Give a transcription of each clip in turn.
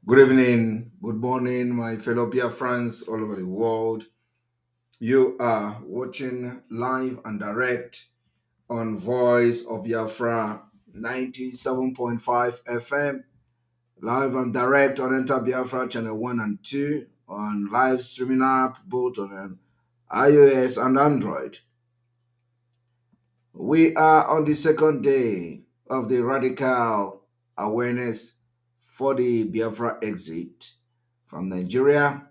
Good evening, good morning, my fellow Biafrans all over the world. You are watching live and direct on Voice of Biafra 97.5 FM, live and direct on Enter Biafra channel 1 and 2, on live streaming app both on iOS and Android. We are on the second day of the radical awareness for the Biafra exit from Nigeria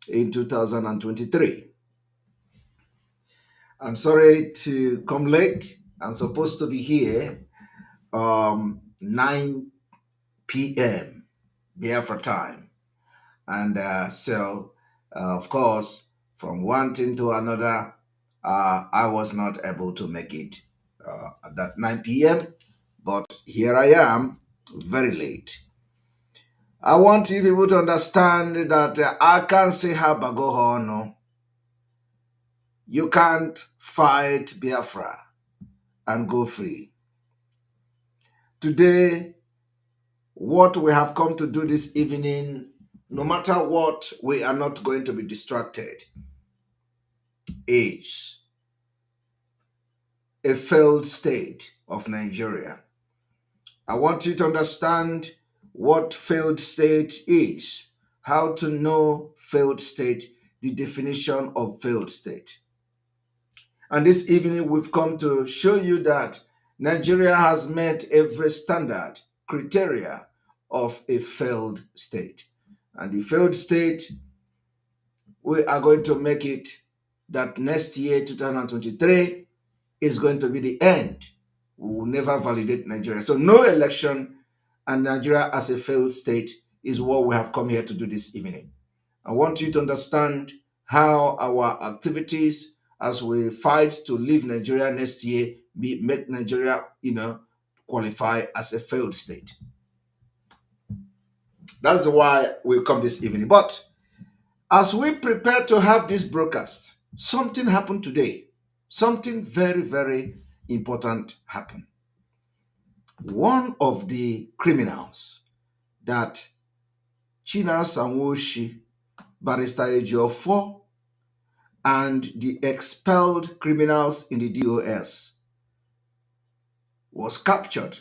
in 2023. I'm sorry to come late. I'm supposed to be here 9 p.m. Biafra time. And of course, from one thing to another, I was not able to make it at that 9 p.m. But here I am, very late. I want you people to understand that I can't say how Bagohono. You can't fight Biafra and go free. Today, what we have come to do this evening, no matter what, we are not going to be distracted, is a failed state of Nigeria. I want you to understand what failed state is, how to know failed state, the definition of failed state. And this evening, we've come to show you that Nigeria has met every standard, criteria of a failed state. And the failed state, we are going to make it that next year, 2023, is going to be the end. We will never validate Nigeria. So no election and Nigeria as a failed state is what we have come here to do this evening. I want you to understand how our activities as we fight to leave Nigeria next year make Nigeria, qualify as a failed state. That's why we come this evening. But as we prepare to have this broadcast, something happened today. Something very, very important happened. One of the criminals that China Sanwoshi, Barrister Ejiofor, and the expelled criminals in the DOS was captured,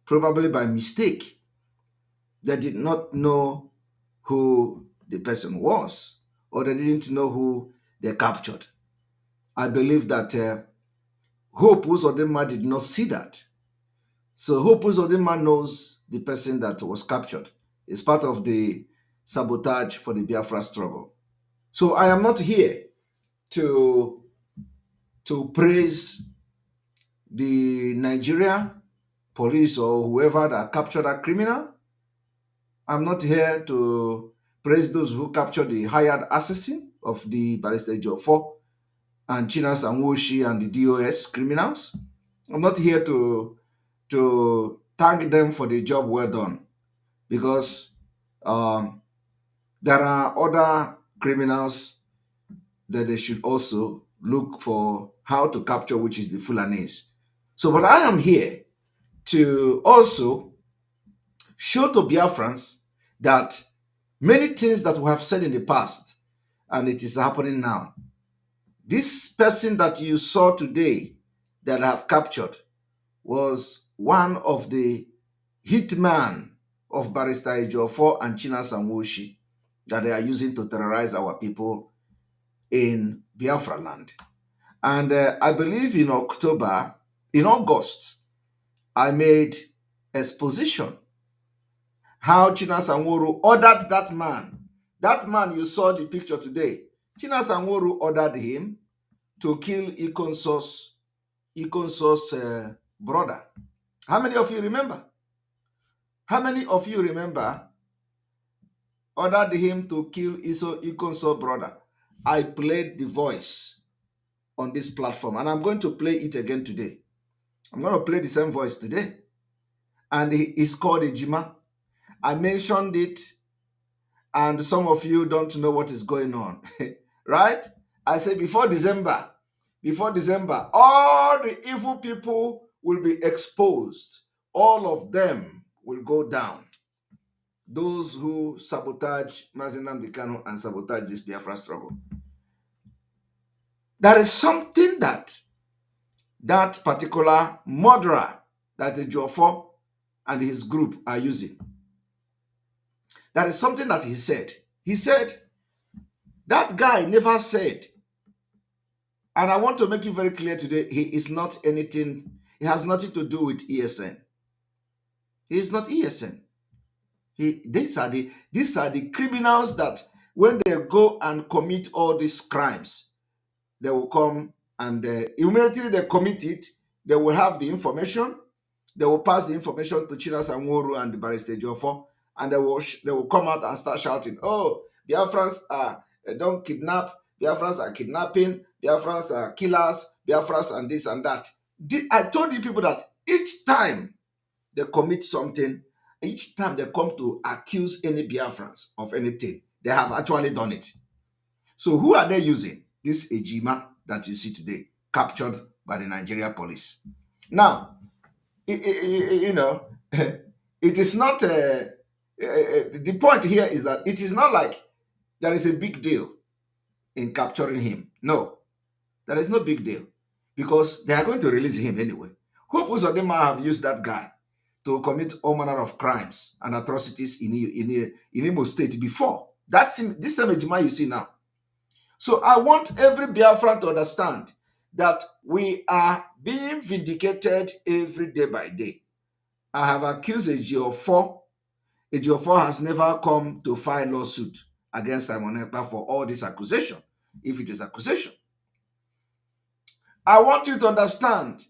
probably by mistake. They did not know who the person was, or they didn't know who they captured. I believe that Hope Uzodinma did not see that. So Hope Uzodinma knows the person that was captured. It's part of the sabotage for the Biafra struggle. So I am not here to praise the Nigeria police or whoever that captured that criminal. I'm not here to praise those who captured the hired assassin of the Barrister Ejiofor and Chinas and Woshi and the DOS criminals. I'm not here to thank them for the job well done, because there are other criminals that they should also look for how to capture, which is the Fulanese. So, but I am here to also show to Biafrans that many things that we have said in the past, and it is happening now. This person that you saw today that I have captured was one of the hitman of Barrister Ejiofor and China Sanwoshi that they are using to terrorize our people in Biafra land. And I believe in August, I made exposition how China Sanworu ordered that man. That man you saw the picture today. China Sanworu ordered him to kill Ikonso's brother. How many of you remember? How many of you remember ordered him to kill Ikonso's brother? I played the voice on this platform, and I'm going to play it again today. I'm going to play the same voice today. And it's called Ejima. I mentioned it, and some of you don't know what is going on, right? I said before December, all the evil people will be exposed. All of them will go down. those who sabotage Mazinam Kanu and sabotage this Biafra struggle. There is something that that particular murderer that the Jofor and his group are using. That is something that he said. He said, that guy never said, and I want to make it very clear today, he is not anything, he has nothing to do with ESN. He is not ESN. These are the criminals that when they go and commit all these crimes, they will come and immediately they commit it, they will have the information, they will pass the information to Chinas and Woru and the Barrister Jofo, and they will come out and start shouting, oh, Biafrans are don't kidnap, Biafrans are kidnapping, Biafrans are killers, Biafrans and this and that. I told you people that each time they commit something, each time they come to accuse any Biafrans of anything, they have actually done it. So who are they using? This Ejima that you see today, captured by the Nigeria police. Now, you know, it is not, the point here is that it is not like there is a big deal in capturing him. No, there is no big deal because they are going to release him anyway. Hope Uzodinma have used that guy to commit all manner of crimes and atrocities in Imo State before. That's this same Ejima you see now. So I want every Biafran to understand that we are being vindicated every day by day. I have accused Ejiofor. Ejiofor has never come to file lawsuit against Simon Ekpa for all this accusation, if it is accusation. I want you to understand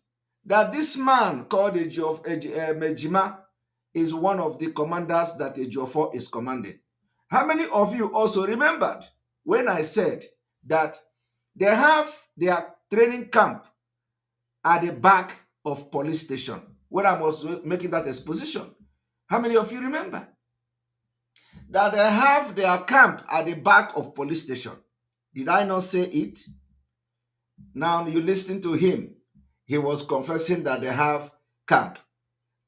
that this man called Ejima is one of the commanders that Ejiofor is commanding. How many of you also remembered when I said that they have their training camp at the back of police station when I was making that exposition? How many of you remember that they have their camp at the back of police station? Did I not say it? Now you listen to him. He was confessing that they have camp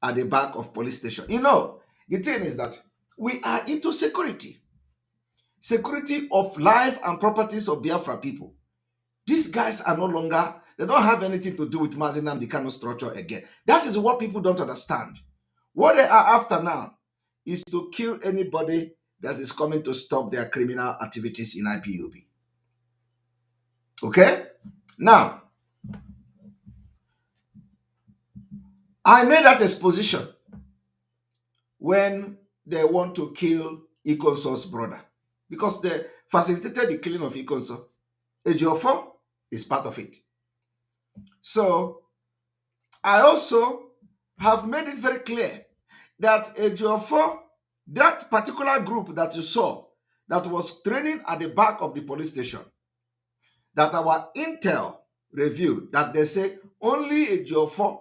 at the back of police station. You know, the thing is that we are into security. Security of life and properties of Biafra people. These guys are no longer, they don't have anything to do with Mazinam Kanu structure again. That is what people don't understand. What they are after now is to kill anybody that is coming to stop their criminal activities in IPOB. Okay? Now, I made that exposition when they want to kill Ikonso's brother because they facilitated the killing of Ikonso. Ejiofor is part of it. So, I also have made it very clear that Ejiofor, that particular group that you saw that was training at the back of the police station, that our intel reviewed, that they say only Ejiofor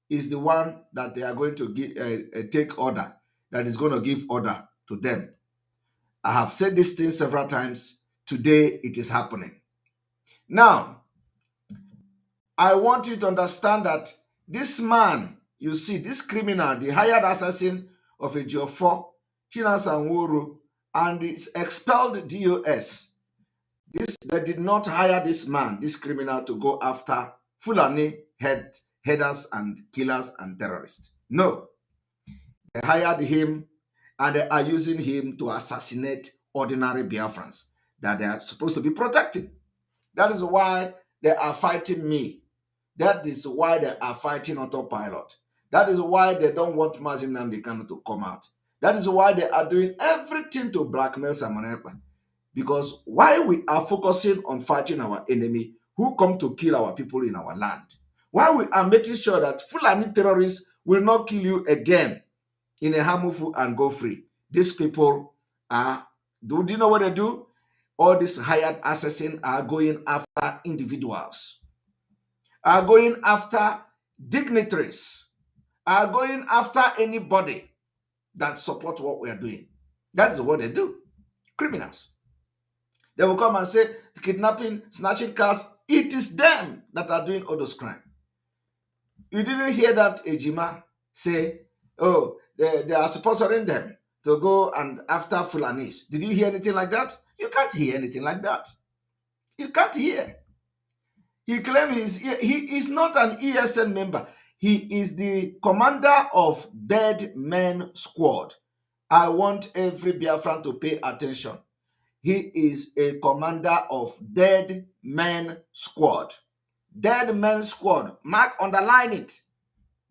is the one that they are going to give, take order, that is going to give order to them. I have said this thing several times. Today it is happening. Now, I want you to understand that this man, you see, this criminal, the hired assassin of Ejiofor, Chinas and Woru, and this expelled DOS, they did not hire this man, this criminal, to go after Fulani headers and killers and terrorists. No. They hired him and they are using him to assassinate ordinary Biafrans that they are supposed to be protecting. That is why they are fighting me. That is why they are fighting autopilot. That is why they don't want Mazinam Kanu to come out. That is why they are doing everything to blackmail Simon Ekpa. Because while we are focusing on fighting our enemy who come to kill our people in our land, while we are making sure that Fulani terrorists will not kill you again in a Hamufu and go free, these people are, do you know what they do? All these hired assassins are going after individuals, are going after dignitaries, are going after anybody that supports what we are doing. That is what they do. Criminals. They will come and say, kidnapping, snatching cars, it is them that are doing all those crimes. You didn't hear that Ejima say, oh, they are sponsoring them to go and after Fulanis. Did you hear anything like that? You can't hear anything like that. You can't hear. He claims he is not an ESN member. He is the commander of Dead Men Squad. I want every Biafran to pay attention. He is a commander of Dead Men Squad. Dead Men Squad. Mark, underline it.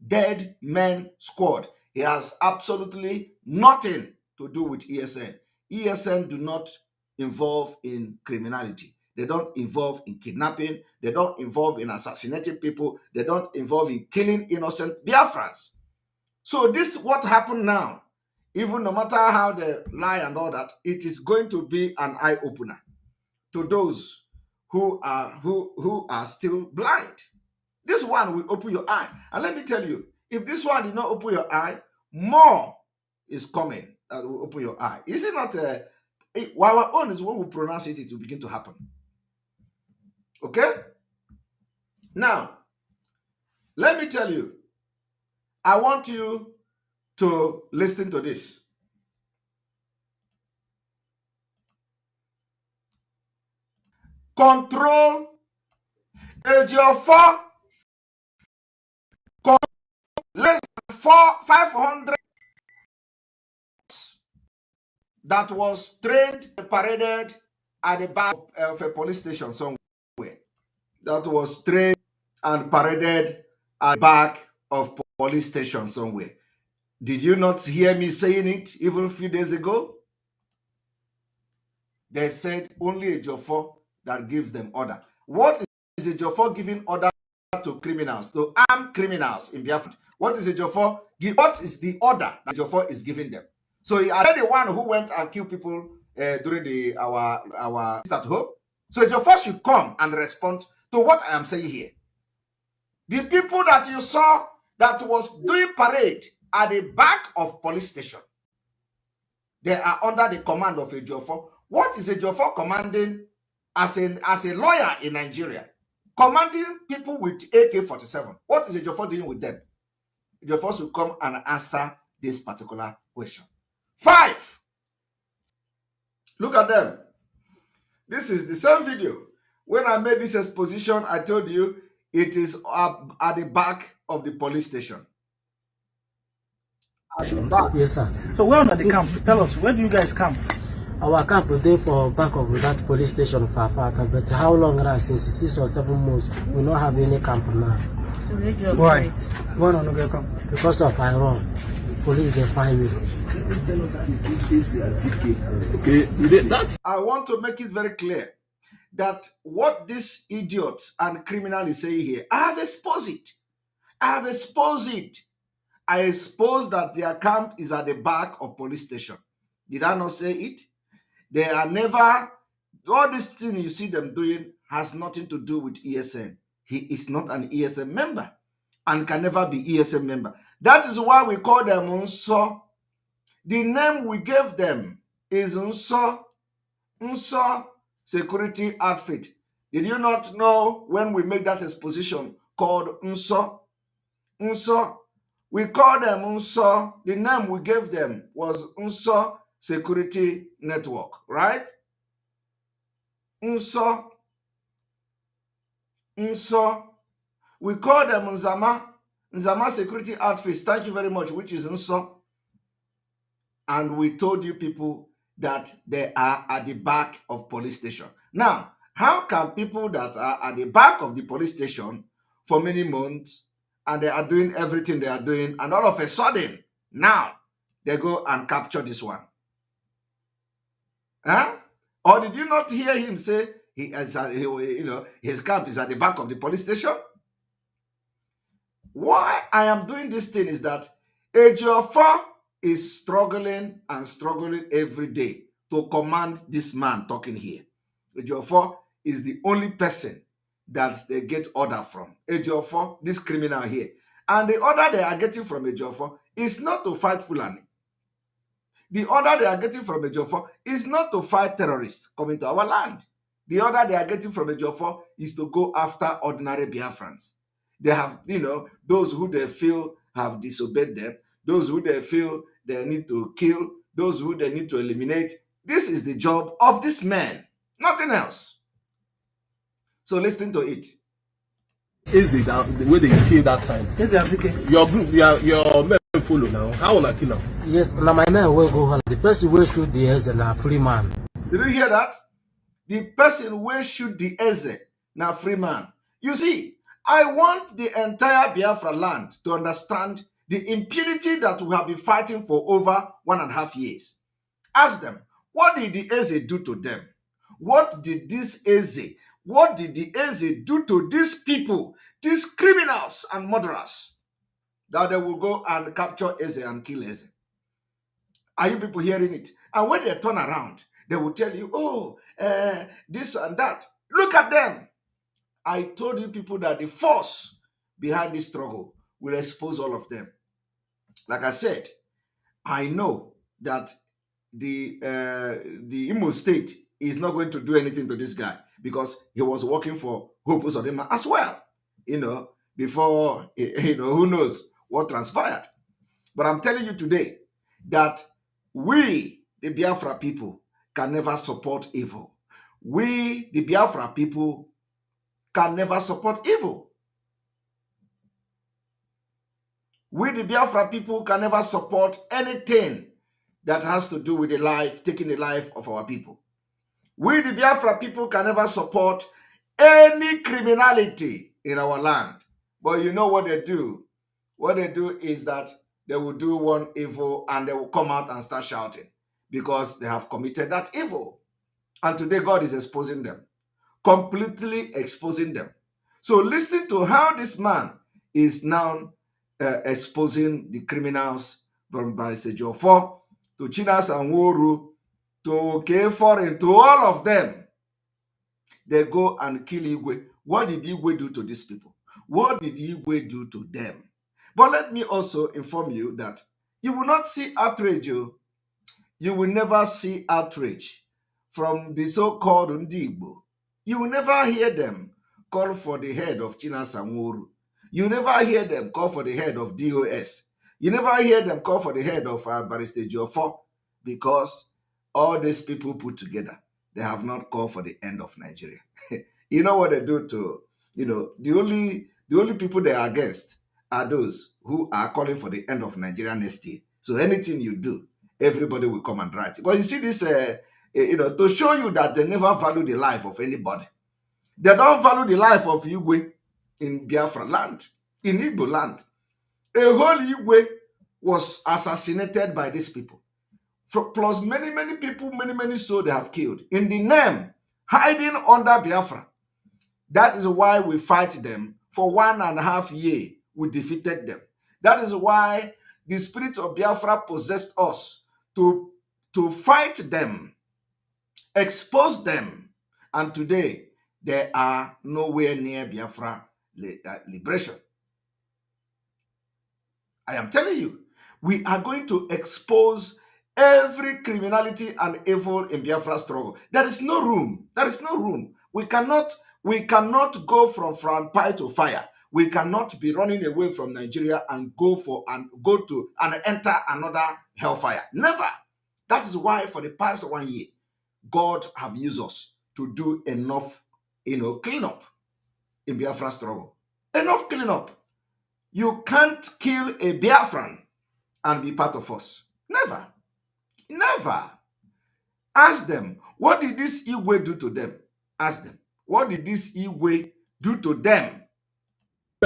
Dead Men Squad. He has absolutely nothing to do with ESN. ESN do not involve in criminality. They don't involve in kidnapping. They don't involve in assassinating people. They don't involve in killing innocent Biafrans. So this what happened now. Even no matter how they lie and all that, it is going to be an eye-opener to those who are still blind. This one will open your eye. And let me tell you, if this one did not open your eye, more is coming that will open your eye. Is it not? Our own is when we pronounce it, it will begin to happen. Okay? Now, let me tell you, I want you to listen to this. Control Ejiofor, less than 500 that was trained, paraded at the back of a police station somewhere. That was trained and paraded at the back of police station somewhere. Did you not hear me saying it even a few days ago? They said only a Ejiofor that gives them order. What is a Ejiofor giving order to criminals, to armed criminals in Biafra? What is a Ejiofor? What is the order that Ejiofor is giving them? So he are the one who went and killed people during our at home. So Ejiofor should come and respond to what I am saying here. The people that you saw that was doing parade at the back of police station, they are under the command of Ejiofor. What is Ejiofor commanding as a lawyer in Nigeria? Commanding people with AK-47. What is Ejiofor doing with them? Ejiofor should come and answer this particular question. 5. Look at them. This is the same video. When I made this exposition, I told you it is up at the back of the police station. Yes, sir. So where are the camp? Tell us, where do you guys camp? Our camp is there for back of that police station for Afaka, but how long now? Since 6 or 7 months, we don't have any camp now. So why? Why not get camp? Because of Iran. Police, they find me. Okay, I want to make it very clear that what this idiot and criminal is saying here, I have exposed it. I have exposed it. I exposed that their camp is at the back of police station. Did I not say it? They are never, all this thing you see them doing has nothing to do with ESN. He is not an ESN member and can never be ESN member. That is why we call them Unso. The name we gave them is Unso. Unso Security Outfit. Did you not know when we made that exposition called Unso? Unso. We call them Unso. The name we gave them was Unso Security Network, right? Unso. Unso. We call them Nzama Security Outfits. Thank you very much, which is Unso. And we told you people that they are at the back of police station. Now, how can people that are at the back of the police station for many months and they are doing everything they are doing, and all of a sudden, now, they go and capture this one? Huh? Or did you not hear him say his camp is at the back of the police station? Why I am doing this thing is that Ejiofor is struggling and struggling every day to command this man talking here. Ejiofor is the only person that they get order from. Ejiofor, this criminal here. And the order they are getting from Ejiofor is not to fight Fulani. The order they are getting from Ejiofor is not to fight terrorists coming to our land. The order they are getting from Ejiofor is to go after ordinary Biafrans. They have, those who they feel have disobeyed them, those who they feel they need to kill, those who they need to eliminate. This is the job of this man, nothing else. So listen to it. Is it that the way they kill that time? Your group, your men follow now. How will I kill him? Yes, now my man will go home. The person will shoot the Eze na free man. Did you hear that? The person will shoot the Eze na free man. You see, I want the entire Biafra land to understand the impunity that we have been fighting for over 1.5 years. Ask them, what did the Eze do to them? What did the Eze do to these people, these criminals and murderers, that they will go and capture Eze and kill Eze? Are you people hearing it? And when they turn around, they will tell you, oh, this and that. Look at them. I told you people that the force behind this struggle will expose all of them. Like I said, I know that the Imo State is not going to do anything to this guy because he was working for Hope Uzodinma as well. Before, who knows what transpired. But I'm telling you today that we, the Biafra people, can never support evil. We, the Biafra people, can never support evil. We, the Biafra people, can never support anything that has to do with taking the life of our people. We, the Biafra people, can never support any criminality in our land. But you know what they do? What they do is that they will do one evil and they will come out and start shouting because they have committed that evil. And today God is exposing them, completely exposing them. So listen to how this man is now exposing the criminals from Barrister Jofo to Chinas and Woru to K4 to all of them. They go and kill Igwe. What did Igwe do to these people? What did Igwe do to them? But let me also inform you that you will not see outrage. You will never see outrage from the so-called Ndigbo. You will never hear them call for the head of Chinas and Woru. You never hear them call for the head of DOS. You never hear them call for the head of Barrister Jofo, because all these people put together, they have not called for the end of Nigeria. You know what they do to, the only people they are against are those who are calling for the end of Nigeria next year. So anything you do, everybody will come and write. But you see this, to show you that they never value the life of anybody. They don't value the life of Igwe in Biafra land, in Igbo land. A whole Igwe was assassinated by these people. Plus many people, many souls they have killed in the name hiding under Biafra. That is why we fight them. For 1.5 years, we defeated them. That is why the spirit of Biafra possessed us to fight them, expose them. And today, they are nowhere near Biafra liberation. I am telling you, we are going to expose every criminality and evil in Biafra struggle. There is no room. There is no room. We cannot go from pie to fire. We cannot be running away from Nigeria and go to and enter another hellfire. Never. That is why for the past 1 year, God have used us to do enough, cleanup in Biafra struggle. Enough cleanup. You can't kill a Biafran and be part of us. Never. Never. Ask them, what did this Igwe do to them? Ask them, what did this Igwe do to them?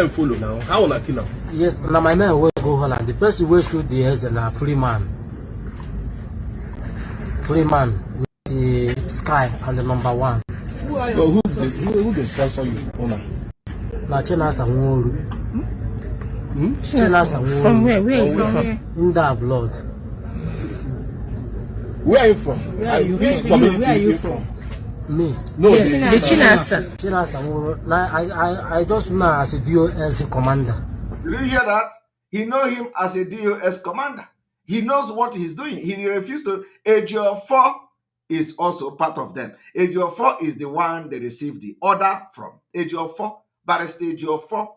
Follow now. How will I kill him? Yes, now my man will go home. The person will shoot the Eze na free man. Free man with the sky and the number 1. Who are you? So who's this? Who they sponsor you? Now Chinas and Woru. From where? Where is from? In that blood. Where are you from? Where are you from? Where are you from? Me. No, the Chinasa. Chinas and Woru. Now I just know as a DOS commander. Did you hear that? He knows him as a DOS commander. He knows what he's doing. He refused to. Ejiofor is also part of them. Ejiofor is the one they received the order from. Ejiofor, Barrister Ejiofor,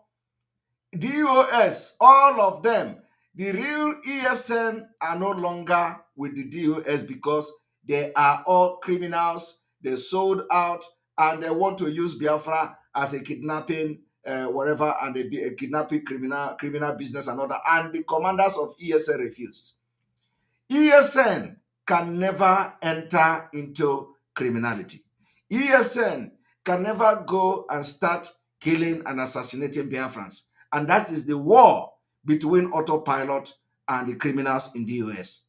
DOS, all of them, the real ESN are no longer with the DOS because they are all criminals. They sold out and they want to use Biafra as a kidnapping, whatever, and a kidnapping criminal business and all that. And the commanders of ESN refused. ESN can never enter into criminality. ESN can never go and start killing and assassinating Biafrans. And that is the war between autopilot and the criminals in the US.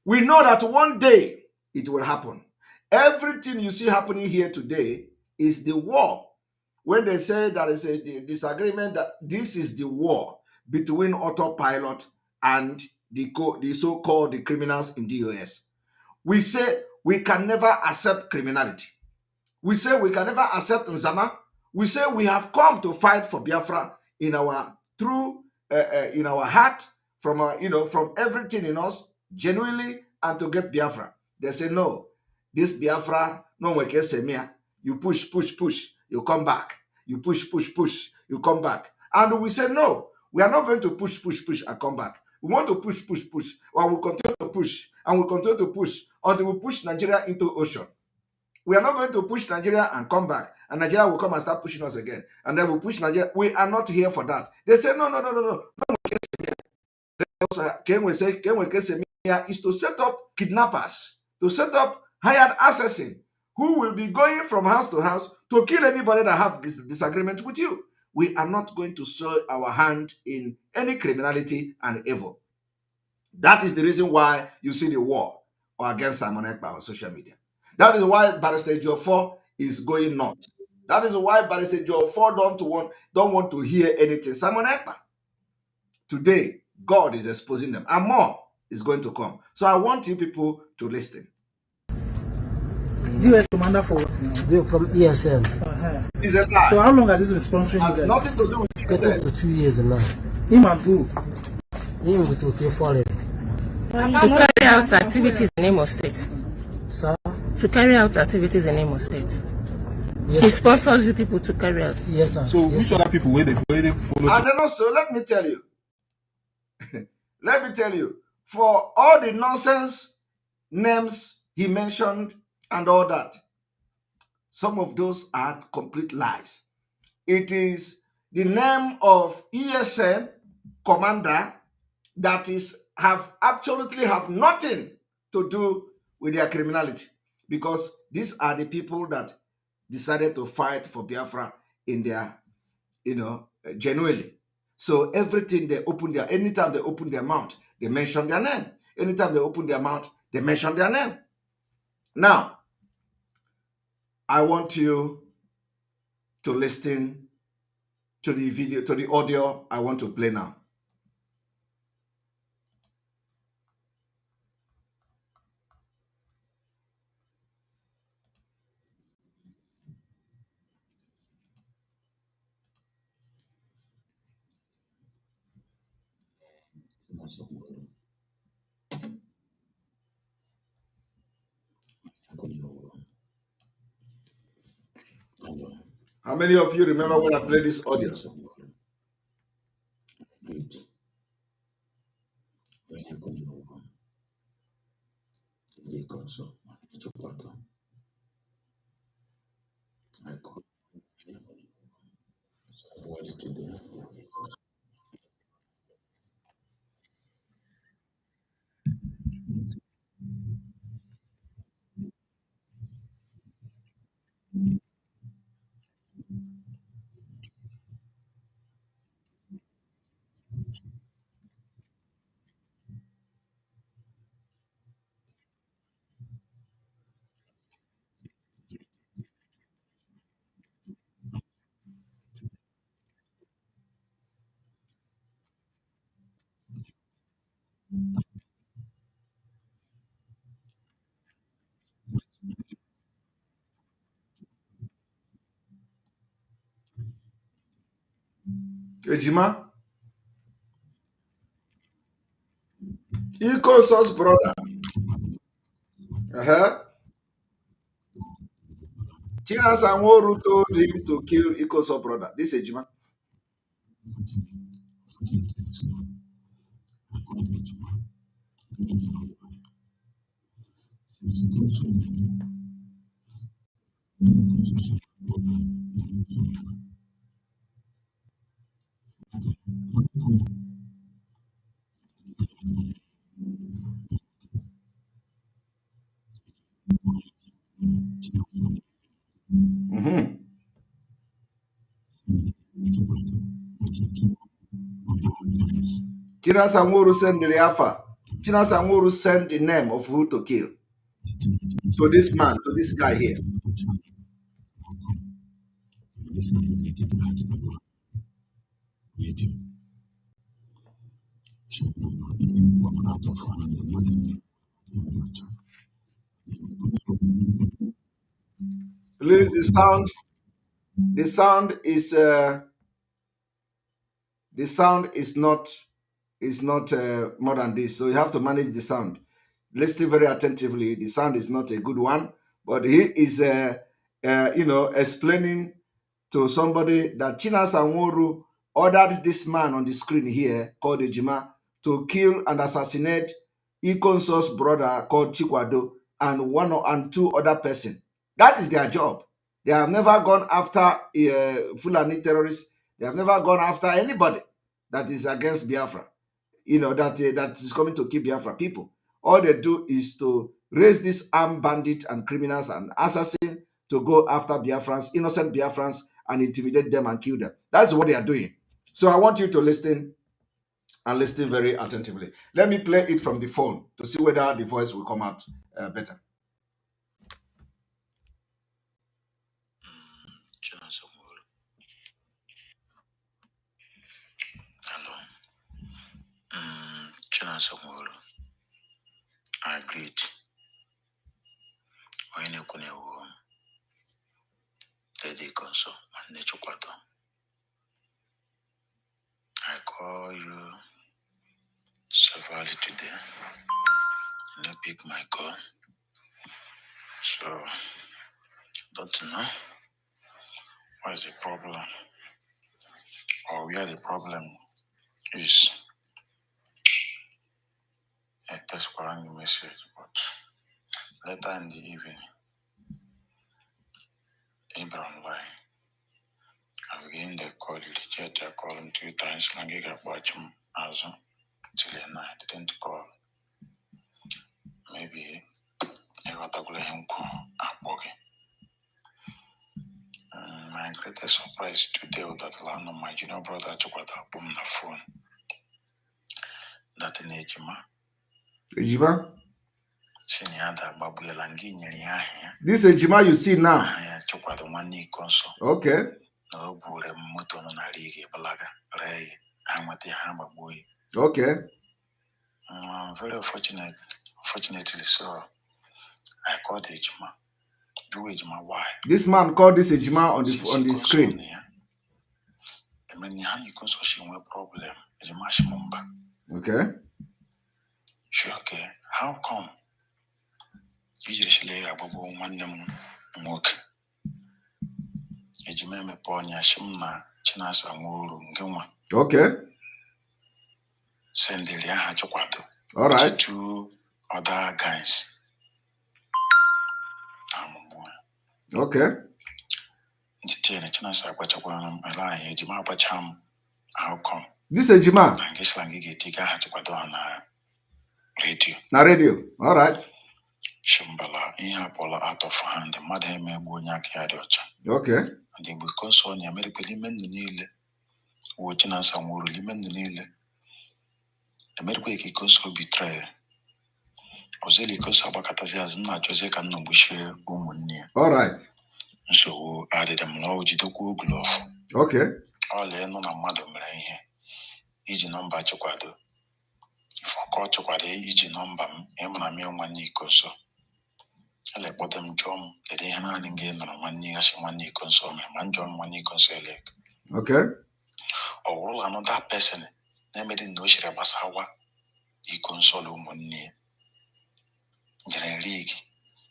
We know that one day it will happen. Everything you see happening here today is the war. When they say there is a disagreement that this is the war between autopilot and the so-called the criminals in the US. We say we can never accept criminality. We say we can never accept Nzama. We say we have come to fight for Biafra in our in our heart, from from everything in us, genuinely, and to get Biafra. They say no, this Biafra no we can say me. You push, push, push, you come back. You push, push, push, you come back. And we say no, we are not going to push, push, push, and come back. We want to push, push, push, or we'll continue to push, and we'll continue to push until we push Nigeria into ocean. We are not going to push Nigeria and come back, and Nigeria will come and start pushing us again, and then we'll push Nigeria. We are not here for that. They say no, no, no, no, no. Is to set up kidnappers, to set up hired assassin who will be going from house to house to kill anybody that have this disagreement with you. We are not going to sow our hand in any criminality and evil. That is the reason why you see the war against Simon Ekpa on social media. That is why Barrister Jofor is going nuts. That is why Barrister Jofor don't want to hear anything. Simon Ekpa. Today, God is exposing them, and more is going to come. So I want you people to listen. US commander for what now? From ESN. It's a lie. So how long has this been sponsoring It has you guys? nothing to do with Getting ESN. to 2 years now. Him and who? Him with OK Foreign. To carry out activities in Imo State. Sir? To carry out activities in Imo State. Yes. He sponsors you people to carry out. Yes, sir. So yes, which sir. other people where they follow? And then also, let me tell you, for all the nonsense names he mentioned and all that, some of those are complete lies. It is the name of ESN commander that absolutely have nothing to do with their criminality, because these are the people that decided to fight for Biafra in their, genuinely. So everything anytime they open their mouth, they mention their name. Anytime they open their mouth, they mention their name. Now, I want you to listen to the video, to the audio I want to play now. How many of you remember when I played this audio? Ejima, Ikoso's brother. Chinasa Nworu told him to kill Ikoso's brother. This Ejima. Mm-hmm. Chinasamuru sent the Biafra. Chinasamuru sent the name of who to kill to this man, to this guy here. Please, the sound is not more than this, so you have to manage the sound. Listen very attentively. The sound is not a good one, but he is explaining to somebody that Chinas Anworu ordered this man on the screen here called Ejima to kill and assassinate Ikonso's brother called Chikwado and and two other persons. That is their job. They have never gone after Fulani terrorists. They have never gone after anybody that is against Biafra, that is coming to kill Biafra people. All they do is to raise these armed bandits and criminals and assassins to go after Biafrans, innocent Biafrans, and intimidate them and kill them. That's what they are doing. So I want you to listen and listen very attentively. Let me play it from the phone to see whether the voice will come out better. Hello. Chinasamuru. I greet. When you can Lady Conso and Nechukwado. I call you severally today. You pick my call. So don't know what is the problem or where the problem is. I text a message, but later in the evening, Abraham line. I began the call, reject your call 2 times, and I watch him as till the night. Didn't call. Maybe I got to him call at working. My greatest surprise today was that land of my junior brother took what I boom the phone. That in Ejima. Ejima? Seniada Babu Langi Nyanya. This Ejima you see now. I took what the money console. Okay. No Bure Muton on a league, Balaga, Ray, Hamati Hamba boy. Okay. Very fortunately so. I called Ejima. Do Ejima why? This man called this Ejima on the screen. I mean, you console she no problem. Ejima Shimumba. Okay. Sure, okay. How come? Usually, I will one them work. Ejima me ponya shimna Chinasamuru Nguma. Okay. Send the Lia Chokwato. All right. 2 other guys. Okay. The ten Chinasa Quachakwan, Ella, Ejima Bacham. How come? This Ejima. I guess Langi Tika Hachukwado on radio. Na radio. All right. Shimbala, Pola out of hand, the mother may Bunyaki Adiocha. Okay. And they will console the American Limen Nile, watching us some more Limen Nile. America console betray. Ozeli Kosabakatazia, not Jose can no bush woman. All right. So added them low Jidoku glove. Okay. All in on a madam here. Each number Chokwado. If I call Chokwade, each number, Emma me one console. I like what them John, the day and again on 1 year, she 1 year console, man John 1 year console. Okay. Or another person, named in no Shirabasawa, he console money. General League,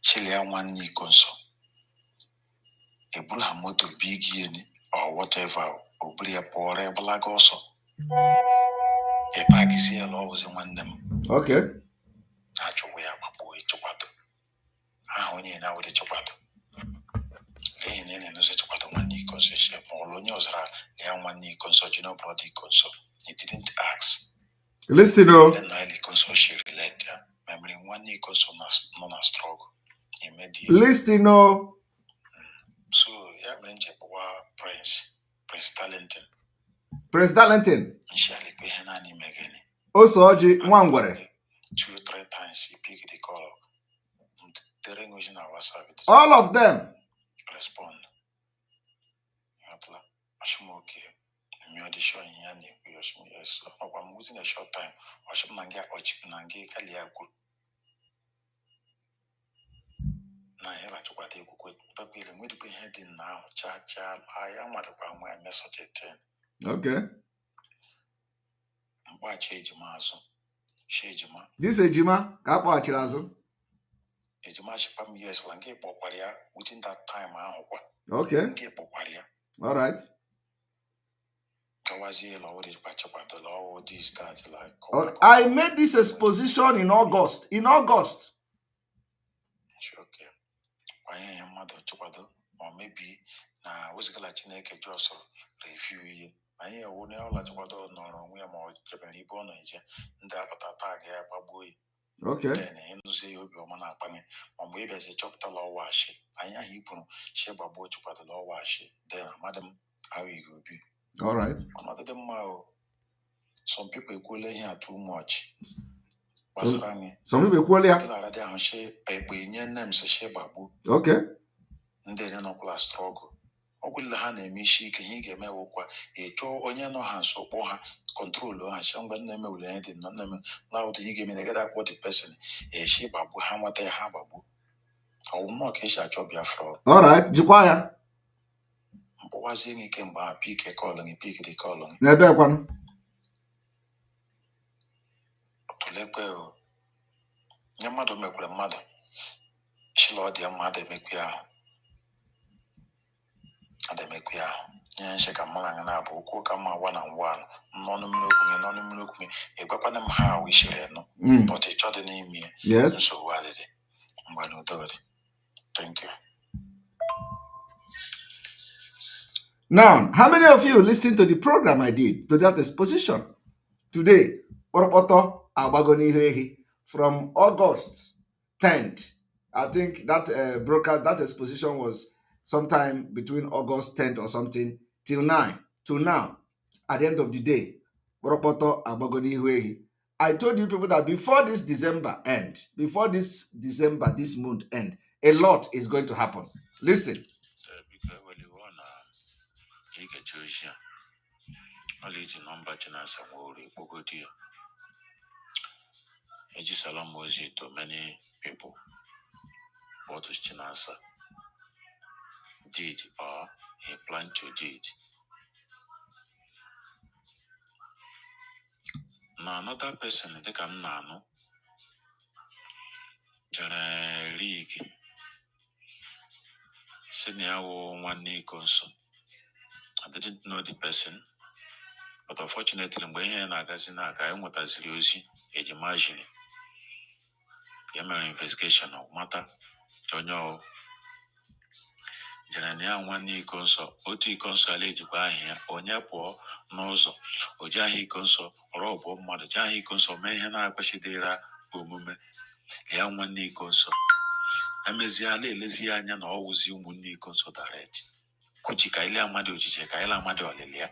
Shelia 1 year console. A Bullamoto big yen or whatever, or Bria poor black also. A bag is here always in one them. Okay. Actually, we are my boy to what. onye na wode chikwado le ne no se chikwado mani concession mo lo ozara le mani concession no bloody concession he didn't ask. Listen, no. Then I concession she relate memory mani concession no struggle. Listen, no. So yeah, menje kwa Prince Talented. Prince Darlington. Shall be Henani Megani. Also, Wangware. 2-3 times he picked the call. The language in our service. All of them respond. Ashumoke. The show in Yani. Yes. I'm within a short time. Oshimangia or Chipinangi Kaliaku. Nahela to what they could but be heading now. Cha, I am what about my message at 10. Okay. Watch Ejima. Shejima. This Ejima, Kapo Achirazo. Ejima Shipam, yes, Langi Poparia within that time. Okay. All right. I made this exposition in August. Okay. Or maybe was a Chineke Josso review. I only all at what no we are more Japanese born and that boy. Okay. Then in say you be on a panny, or maybe as a chapter law wash. I am Hebrew, Sheba boy to put the law wash. Then, madam, how you will be. All right. Another them some people equally here too much. Some people equally. Okay. And then no struggle. Ogul hand a mishi can he get me wokwa a cho onye no hands so poha control or shamba name will end in none loud he gave me the get up what the person a sheep abu hamate hababu. I will not kiss a job Biafra. All right, Juquaya. But was he came by pick a calling, pick the calling. Never one. To let go. Your mother make with a mother. She lord your mother make me out. And they make me out. And she come along and apple, cook on my 1-on-1. None look me, a weapon them how we share no. But each other name me. Yes. So what did it? I'm going to do it. Thank you. Now, how many of you listened to the program I did to that exposition today? From August 10th. I think that broadcast, that exposition was sometime between August 10th or something till now. At the end of the day, I told you people that before this month end, a lot is going to happen. Listen. Salam was it to many people. What is Chinasa? Did or he planned to did. Now another person they come nano. Jana league. Senior one knee console. I didn't know the person, but unfortunately, when I got in a guy with a serious imagine. Yama investigation of matter. Tonyo Janania one knee console, OT console lady by here, or Nyapo, Nozo, or Jahi console, or Robo, Mother Jahi console, Mayhana Pashidera, Umume, Yam one knee console. Ameziale, Lesian, always you knee console direct. Kuchikaila Madu, Chikaila Madu Alia.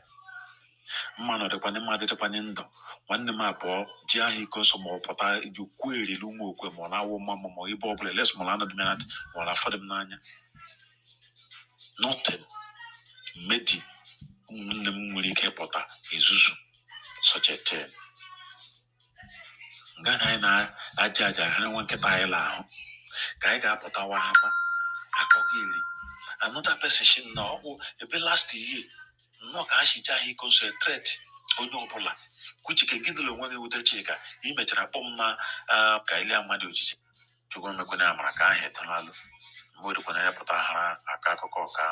Mano de Panema de Panindo, one the map or Jahi console, Papa, you query Lumo, Mona, Mamma, Ibo, less Molana de Minute, or for them nine. Nothing. Medi Mulike Pota, Izuzu, such a term. Gana, I judge I want to buy a lao. Gaiga Potawa Hapa, Akogili. Another person no, a bit last year. No, Ashija he goes a threat, Onobola, which you can give the one with the chica, image a bomba, Kailia Maduji. To go Makuna Maka, Tanalu, Mudukuna Potahara, Akakoka.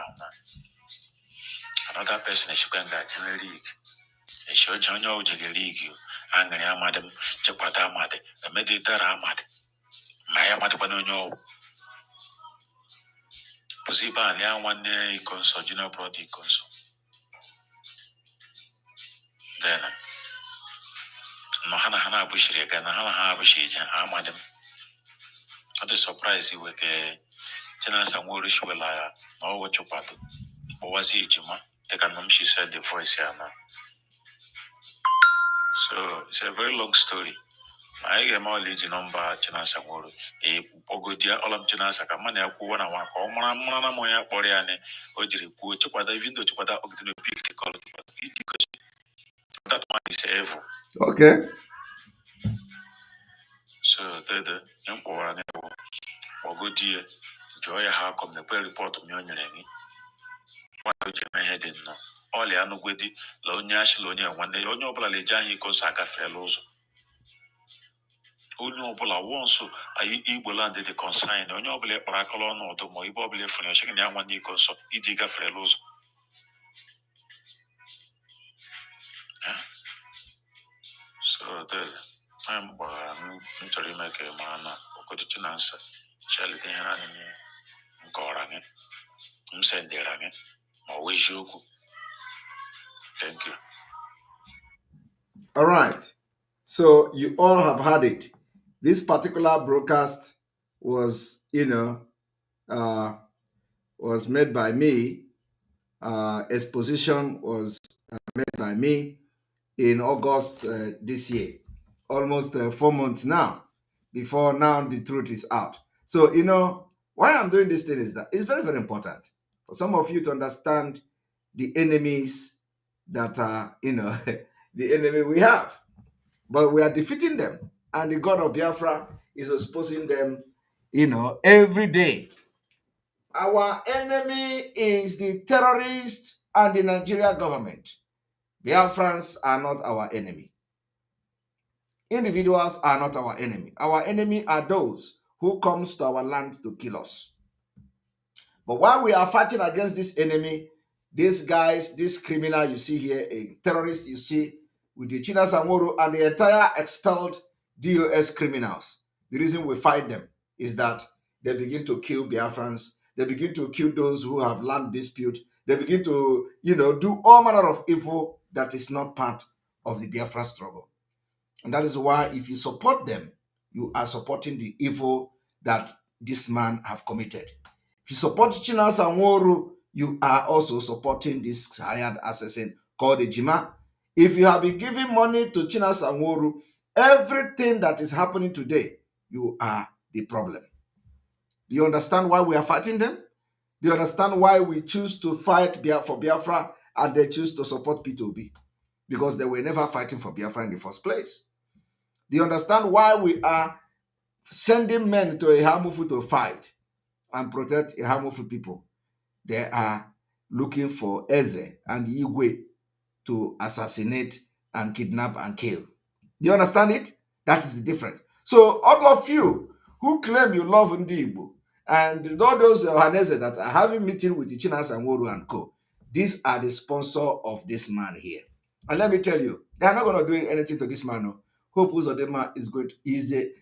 Another person is Shukanga in the league. A short Jono Jagaleague, Angaya Madam, Chapata Mad, a Meditera Mad, Maya Matapanyo. Posiba lia one ikonso junior brother ikonso. Then no hana bushiri again, hana bushija, amadem. At the surprise you were China Samuru Shwela, or what you part. Or was he Juma? The Ganum she said the voice here now. So it's a very long story. I am all leading number China Samuru. A Pogodia, all of China Sakamania, who one or Mana Moya Poriane, or Jiri, who took what I video to what I the big call because that one is evil. Okay. So the young boy or good dear, Joy, how come the report of your no all ya no gwedi la onye ashilo onye nwanne ya onye ọbụla leje anyị ka nsọ agafeela ụzọ onye ọbụla wonso ayi igbo land dị consign onye ọbụla kpara akọla ọnụ ọdụ ma ibe ọbụla efere ọchịgị na ya nwanne iko nsọ iji gafeela ụzọ so I'm chọrọ ime ka mara na okoduchi na nsa chalite ihe anyị nke ọra gị m sendera gị ma ọ wee eziokwu. Thank you. All right. So you all have heard it. This particular broadcast was, was made by me. Exposition was made by me in August this year. Almost 4 months now. Before now, the truth is out. So, why I'm doing this thing is that it's very, very important for some of you to understand the enemies that are, the enemy we have. But we are defeating them. And the God of Biafra is exposing them, every day. Our enemy is the terrorists and the Nigeria government. Biafrans are not our enemy. Individuals are not our enemy. Our enemy are those who comes to our land to kill us. But while we are fighting against this enemy, these guys, this criminal you see here, a terrorist you see with the China Samoro and the entire expelled DOS criminals, the reason we fight them is that they begin to kill Biafrans. They begin to kill those who have land dispute. They begin to, do all manner of evil that is not part of the Biafra struggle. And that is why if you support them, you are supporting the evil that this man have committed. If you support China Sanworu, you are also supporting this hired assassin called Ejima. If you have been giving money to China Sanworu, everything that is happening today, you are the problem. Do you understand why we are fighting them? Do you understand why we choose to fight for Biafra and they choose to support P2B? Because they were never fighting for Biafra in the first place. Do you understand why we are sending men to Ihamufu to fight and protect Ihamufu people? They are looking for Eze and Igwe to assassinate and kidnap and kill. Do you understand it? That is the difference. So all of you who claim you love Ndigbo and all those Ohanese that are having meeting with Chinas and Woru and Co., these are the sponsor of this man here. And let me tell you, they are not going to do anything to this man. No. Hope Uzodinma is good.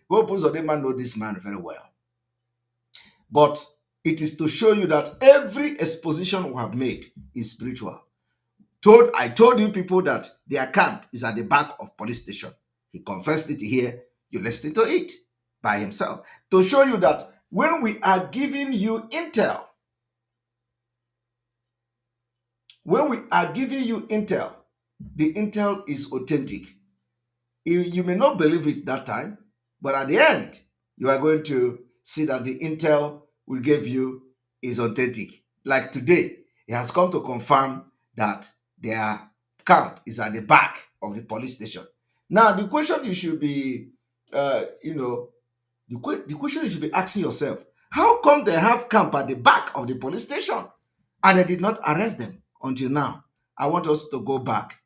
Hope Uzodinma know this man very well. But it is to show you that every exposition we have made is spiritual. I told you people that their camp is at the back of police station. He confessed it here. You listened to it by himself. To show you that when we are giving you intel, the intel is authentic. You may not believe it that time, but at the end, you are going to see that the intel we gave you is authentic. Like today, it has come to confirm that their camp is at the back of the police station. Now, the question you should be, the question you should be asking yourself, how come they have camp at the back of the police station and they did not arrest them until now? I want us to go back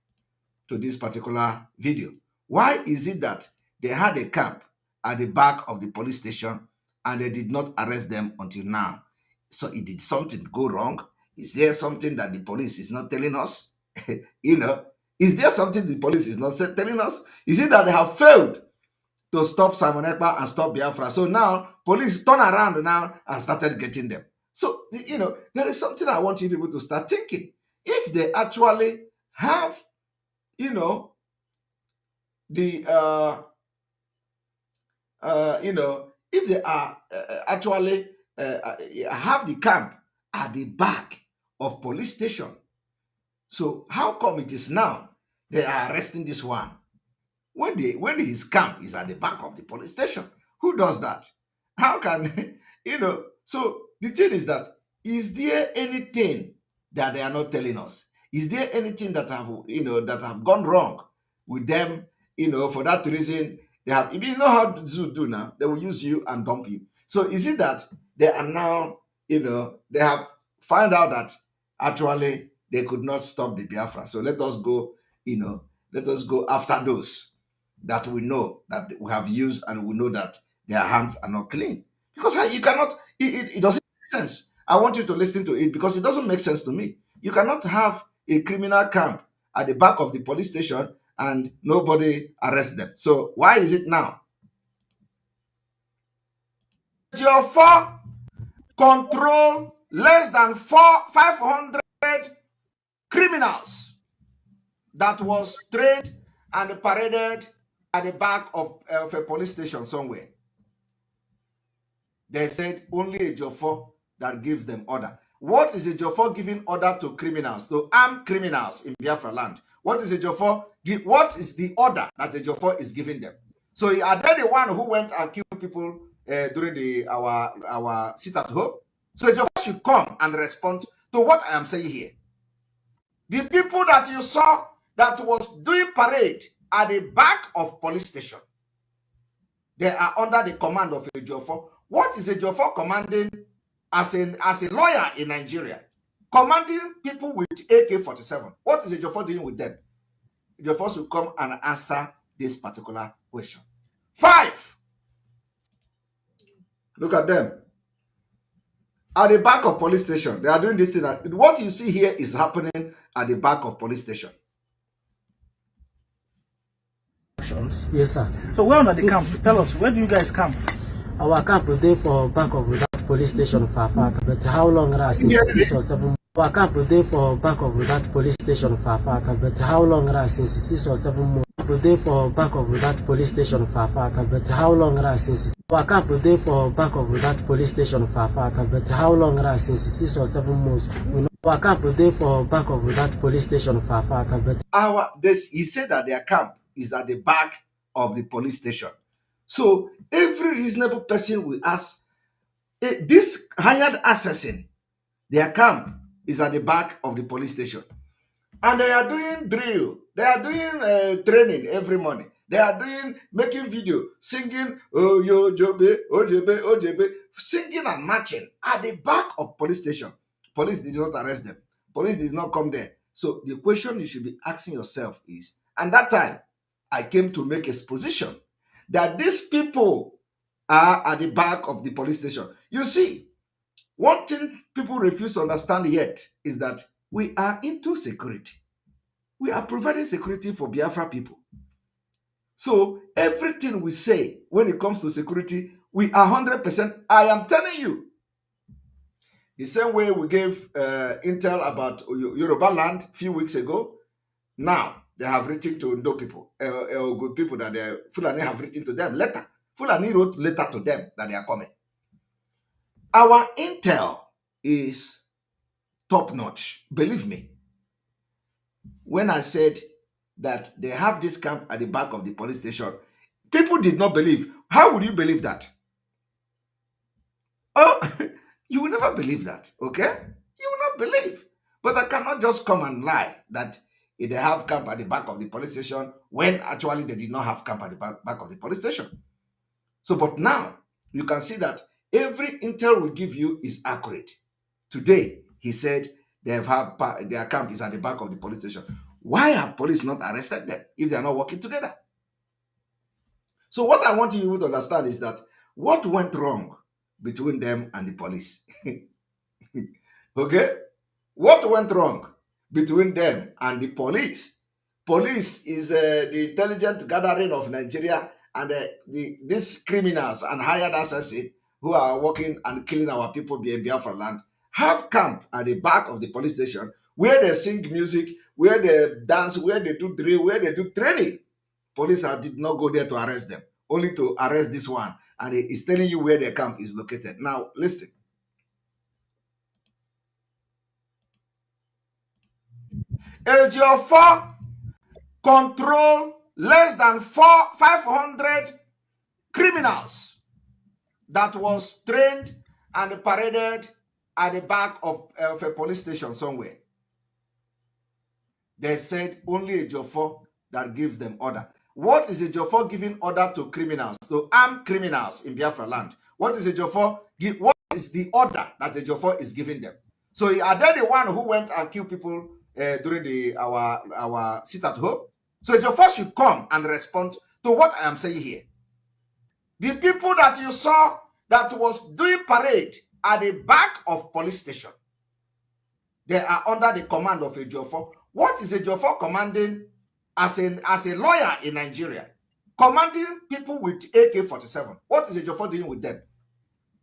to this particular video. Why is it that they had a camp at the back of the police station and they did not arrest them until now? So did something go wrong? Is there something that the police is not telling us? Is there something the police is not telling us? Is it that they have failed to stop Simon Ekpa and stop Biafra? So now police turn around now and started getting them. So, there is something I want you people to start thinking. If they actually have, the, if they are actually have the camp at the back of police station, so how come it is now they are arresting this one when his camp is at the back of the police station? Who does that? How can So the thing is that, is there anything that they are not telling us? Is there anything that have gone wrong with them? For that reason, they have. How zoo do now? They will use you and dump you. So is it that they are now, they have found out that actually they could not stop the Biafra? So let us go, let us go after those that we know that we have used, and we know that their hands are not clean. Because you cannot, it doesn't make sense. I want you to listen to it, because it doesn't make sense to me. You cannot have a criminal camp at the back of the police station and nobody arrest them. So why is it now? Your four control less than 500 criminals that was trained and paraded at the back of a police station somewhere. They said only a Jofo that gives them order. What is a Jofo giving order to criminals, to armed criminals in Biafra land? What is a Jofo? What is the order that the Jofo is giving them? So are they the one who went and killed people during our sit at home? So the Jofo should come and respond to what I am saying here. The people that you saw that was doing parade at the back of police station, they are under the command of a Jofo. What is a Jofo commanding as a lawyer in Nigeria? Commanding people with AK-47. What is a Jofo doing with them? Jofo should come and answer this particular question. 5. Look at them. At the back of police station, they are doing this thing. What you see here is happening at the back of police station. Yes, sir. So where are the camp? Tell us, where do you guys camp? Our camp is there for back of that police station of Fafata. But how long since 6 or 7 months? Our camp is there for back of that police station of Fafata. But how long since 6 or 7 months? Was there for back of that police station of Fafata. But how long since our camp is there for back of that police station of Fafata. But how long since 6 or 7 months? Our camp is there for back of that police station of Fafata. But he said that their camp is at the back of the police station. So every reasonable person will ask, this hired assassin, their camp is at the back of the police station. And they are doing drill. They are doing training every morning. They are making video, singing, oh, yo, jobe, ojebe, ojebe, singing and marching at the back of police station. Police did not arrest them. Police did not come there. So the question you should be asking yourself is, and that time, I came to make exposition that these people are at the back of the police station. You see, one thing people refuse to understand yet is that we are into security. We are providing security for Biafra people. So everything we say when it comes to security, we are 100%. I am telling you, the same way we gave intel about Yoruba land a few weeks ago, now they have written to Ndo people, good people that Fulani have written to them letter. Fulani wrote letter to them that they are coming. Our intel is top notch. Believe me. When I said that they have this camp at the back of the police station, people did not believe. How would you believe that? Oh, you will never believe that, okay? You will not believe. But I cannot just come and lie that they have camp at the back of the police station when actually they did not have camp at the back of the police station. So, but now you can see that every intel we give you is accurate. Today, he said their camp is at the back of the police station. Why have police not arrested them if they are not working together? So what I want you to understand is that what went wrong between them and the police? Okay? What went wrong between them and the police? Police is the intelligent gathering of Nigeria, and these criminals and hired assassins who are working and killing our people in Biafra land have camp at the back of the police station where they sing music, where they dance, where they do drill, where they do training. Police did not go there to arrest them, only to arrest this one. And he's telling you where their camp is located. Now, listen. LGO4 control less than 500 criminals that was trained and paraded at the back of a police station somewhere. They said only a Jofo that gives them order. What is a Jofo giving order to criminals, to armed criminals in Biafra land? What is a Jofo? What is the order that the Jofo is giving them? So are they the one who went and killed people during our sit at home? So Jofo should come and respond to what I am saying here. The people that you saw that was doing parade at the back of police station, they are under the command of a Jofo. What is a Jofo commanding as a lawyer in Nigeria? Commanding people with AK-47. What is a Jofo doing with them?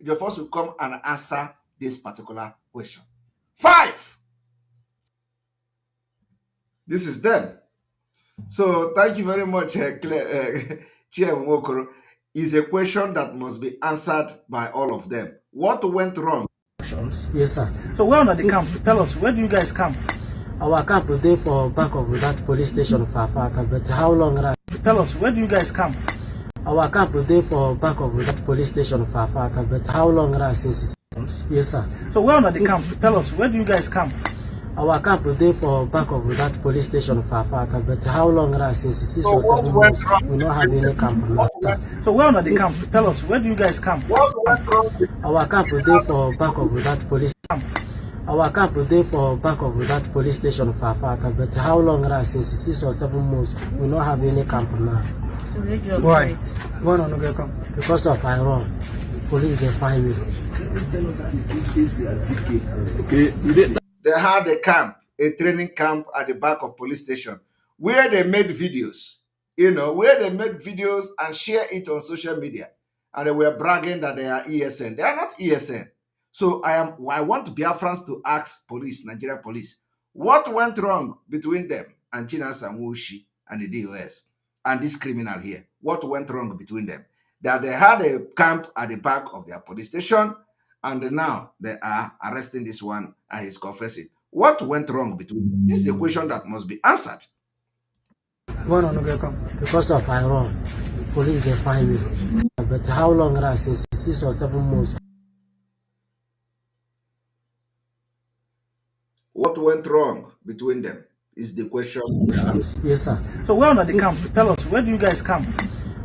Jofo should come and answer this particular question. 5. This is them. So thank you very much, Chair Mwokoro. Is a question that must be answered by all of them. What went wrong? Yes, sir. So where are the camp? Tell us, where do you guys camp? Our camp is there for back of that police station for Afaka, but how long? Tell us, where do you guys camp? Our camp is there for back of that police station for Afaka, but how long since? Yes, sir. So where are the camp? Tell us, where do you guys camp? Our camp is there for back of that police station for Afaka, but how long since 6 or 7 went months? wrong? We don't have any camp now. So where are the camp? Tell us, where do you guys camp? What went wrong? Our camp is there for back of that police. Our camp is there for back of that police station for Afaka, but how long since 6 or 7 months? We don't have any camp now. So where do you Why? operate? Why not get camp? Because of Iran, police they find me. Okay, They had a camp, a training camp at the back of police station where they made videos, where they made videos and share it on social media. And they were bragging that they are ESN. They are not ESN. So I want Biafrans to ask police, Nigeria police, what went wrong between them and Chinas and Wushi and the DOS and this criminal here? What went wrong between them? That they had a camp at the back of their police station, and now they are arresting this one and he's confessing. What went wrong between them? This is a question that must be answered. Why not get camp? Because of Iran, police they find me. But how long since 6 or 7 months? What went wrong between them is the question we ask. Yes, sir. So where are the camp? Tell us, where do you guys camp?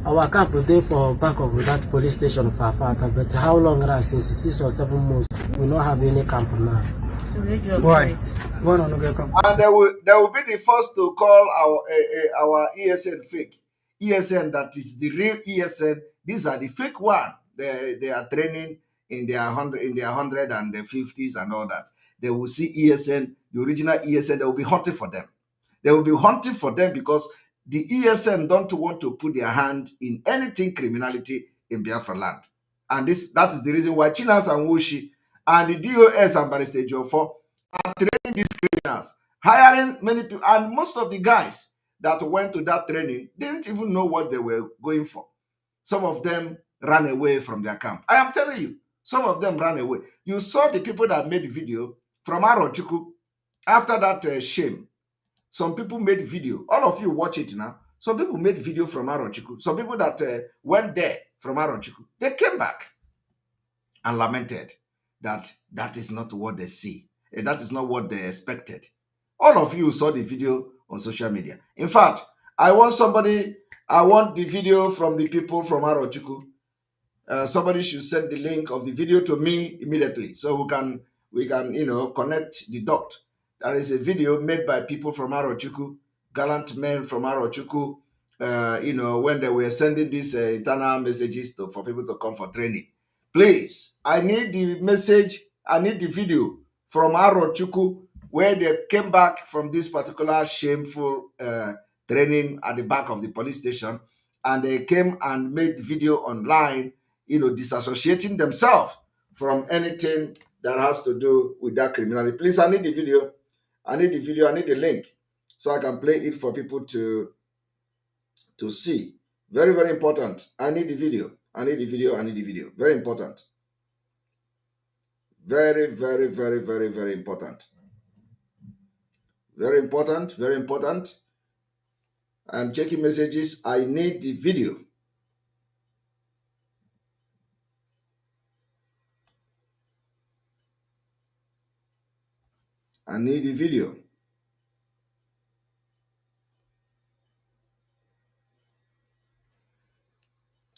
Our camp is there for back of that police station for Afaka, but how long since 6 or 7 months? We don't have any camp now. So where do you Why? operate? Why not get camp? And they will be the first to call our ESN fake. ESN that is the real ESN. These are the fake one. They are training in their 150s and all that. They will see ESN, the original ESN. They will be hunting for them. They will be hunting for them because the ESN don't want to put their hand in anything criminality in Biafra land. And that is the reason why Chinas and Wushi and the DOS and Barrister Jofo are training these criminals, hiring many people. And most of the guys that went to that training didn't even know what they were going for. Some of them ran away from their camp. I am telling you, some of them ran away. You saw the people that made the video from Arochukwu after that shame. Some people made video. All of you watch it now. Some people made video from Arochukwu. Some people that went there from Arochukwu, they came back and lamented that that is not what they see. That is not what they expected. All of you saw the video on social media. In fact, I want the video from the people from Arochukwu. Somebody should send the link of the video to me immediately so we can connect the dot. There is a video made by people from Arochukwu, gallant men from Arochukwu, when they were sending these internal messages for people to come for training. Please, I need the message, I need the video from Arochukwu where they came back from this particular shameful training at the back of the police station, and they came and made video online, disassociating themselves from anything that has to do with that criminality. Please, I need the video. I need the video. I need the link so I can play it for people to see. Very, very important. I need the video. I need the video. I need the video. Very important. Very, very, very, very, very important. Very important. Very important. I'm checking messages. I need the video. I need the video.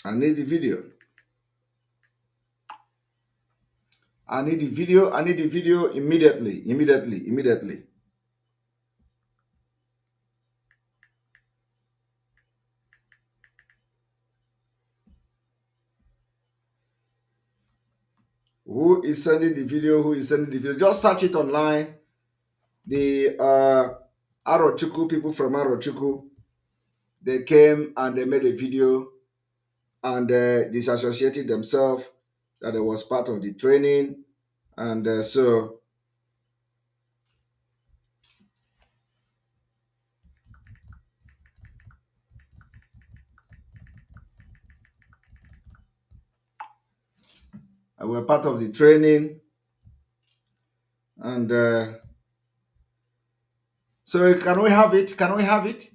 I need the video. I need the video. I need the video immediately. Immediately. Immediately. Who is sending the video? Who is sending the video? Just search it online. The Arochukwu people from Arochukwu, they came and they made a video and disassociated themselves that it was part of the training. And so we're part of the training. And so can we have it? Can we have it?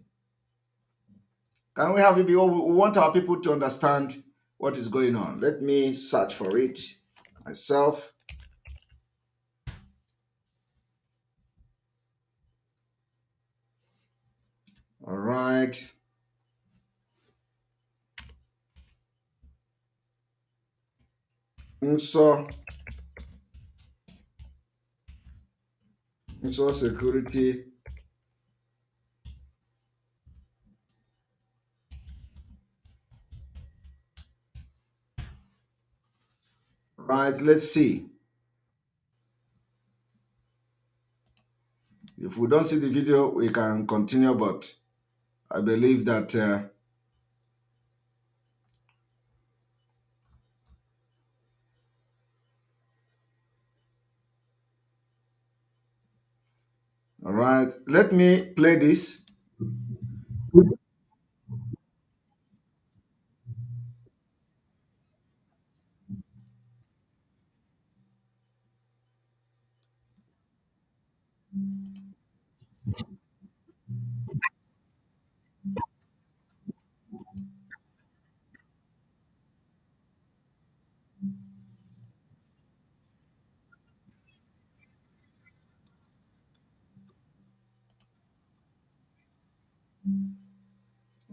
Can we have it? Because we want our people to understand what is going on. Let me search for it myself. All right. So security. Right, let's see. If we don't see the video, we can continue, but I believe that all right, let me play this.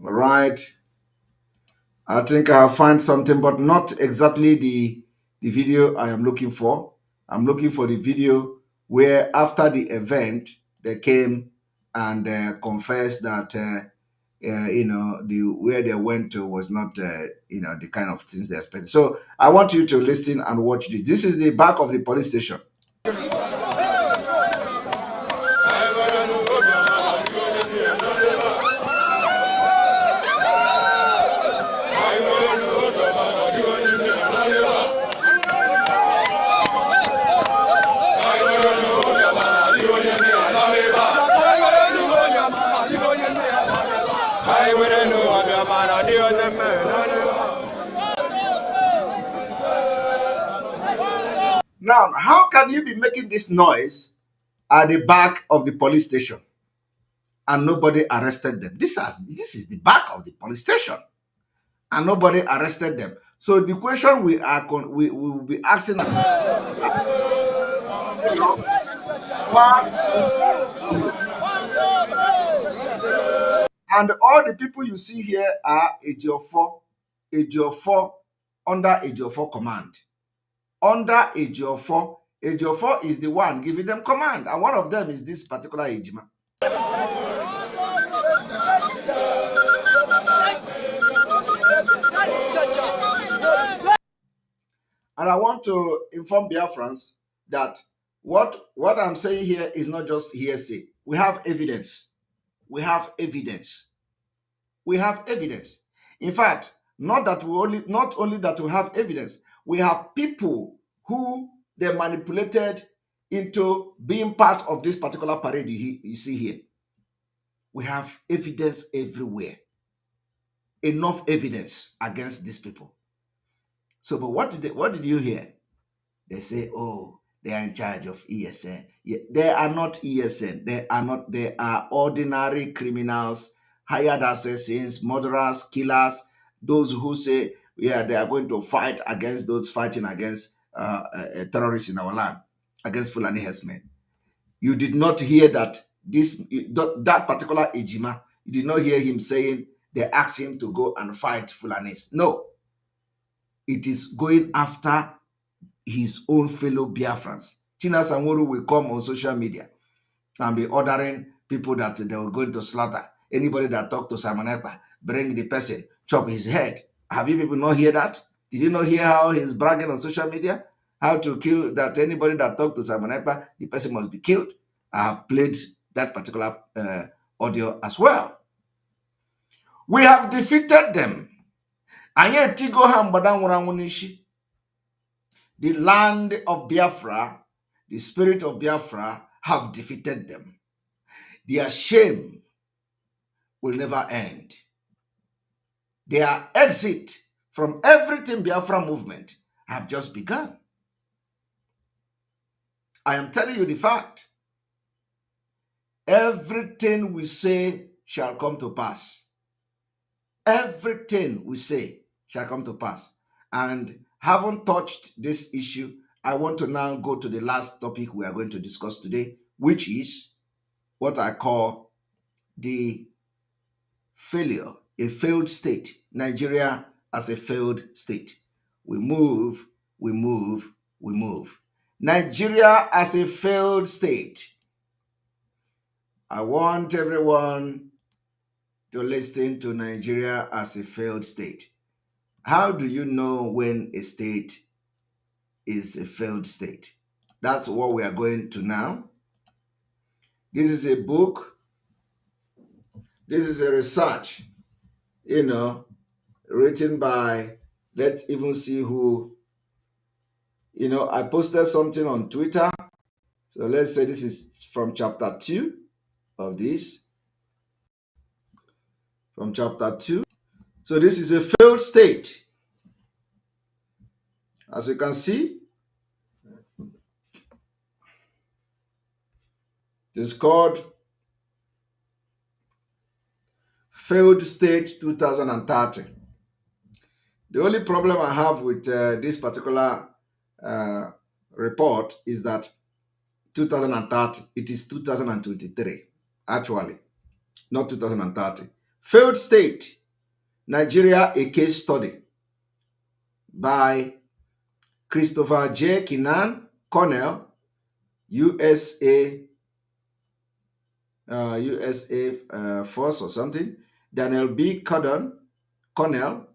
All right. I think I have found something, but not exactly the video I am looking for. I'm looking for the video where after the event, they came and confessed that, the where they went to was not, the kind of things they expected. So I want you to listen and watch this. This is the back of the police station. Now, how can you be making this noise at the back of the police station and nobody arrested them? This is the back of the police station and nobody arrested them. So the question we will be asking, and all the people you see here are Ejiofor under Ejiofor command. Under Ejiofor is the one giving them command, and one of them is this particular Ejima. And I want to inform Biafrans that what I'm saying here is not just hearsay. We have evidence. We have evidence. We have evidence. In fact, not only that we have evidence, we have people who they manipulated into being part of this particular parade you see here. We have evidence everywhere, enough evidence against these people. So, but what did you hear? They say, oh, they are in charge of ESN. Yeah, they are not ESN. They are not. They are ordinary criminals, hired assassins, murderers, killers. Those who say, yeah, they are going to fight against those fighting against terrorists in our land, against Fulani herdsmen. You did not hear that that particular Ejima. You did not hear him saying they asked him to go and fight Fulanis. No, it is going after his own fellow Biafrans. China Sanworu will come on social media and be ordering people that they were going to slaughter. Anybody that talk to Simon Ekpa, bring the person, chop his head. Have you people not hear that? Did you not hear how he's bragging on social media? How to kill that anybody that talk to Simon Ekpa, the person must be killed. I have played that particular audio as well. We have defeated them. The land of Biafra, the spirit of Biafra have defeated them. Their shame will never end. Their exit from everything Biafra movement have just begun. I am telling you the fact. Everything we say shall come to pass. Everything we say shall come to pass. And having touched this issue, I want to now go to the last topic we are going to discuss today, which is what I call the failure, a failed state. Nigeria as a failed state. We move, we move, we move. Nigeria as a failed state. I want everyone to listen to Nigeria as a failed state. How do you know when a state is a failed state? That's what we are going to now. This is a book. This is a research, written by, let's even see who, I posted something on Twitter. So let's say this is from chapter 2 of this. From chapter 2. So this is a failed state. As you can see, it's called Failed State 2030. The only problem I have with this particular report is that 2030, it is 2023, actually, not 2030. Failed State, Nigeria, a case study by Christopher J. Kinan, Cornell, USA Force or something, Daniel B. Cordon, Cornell,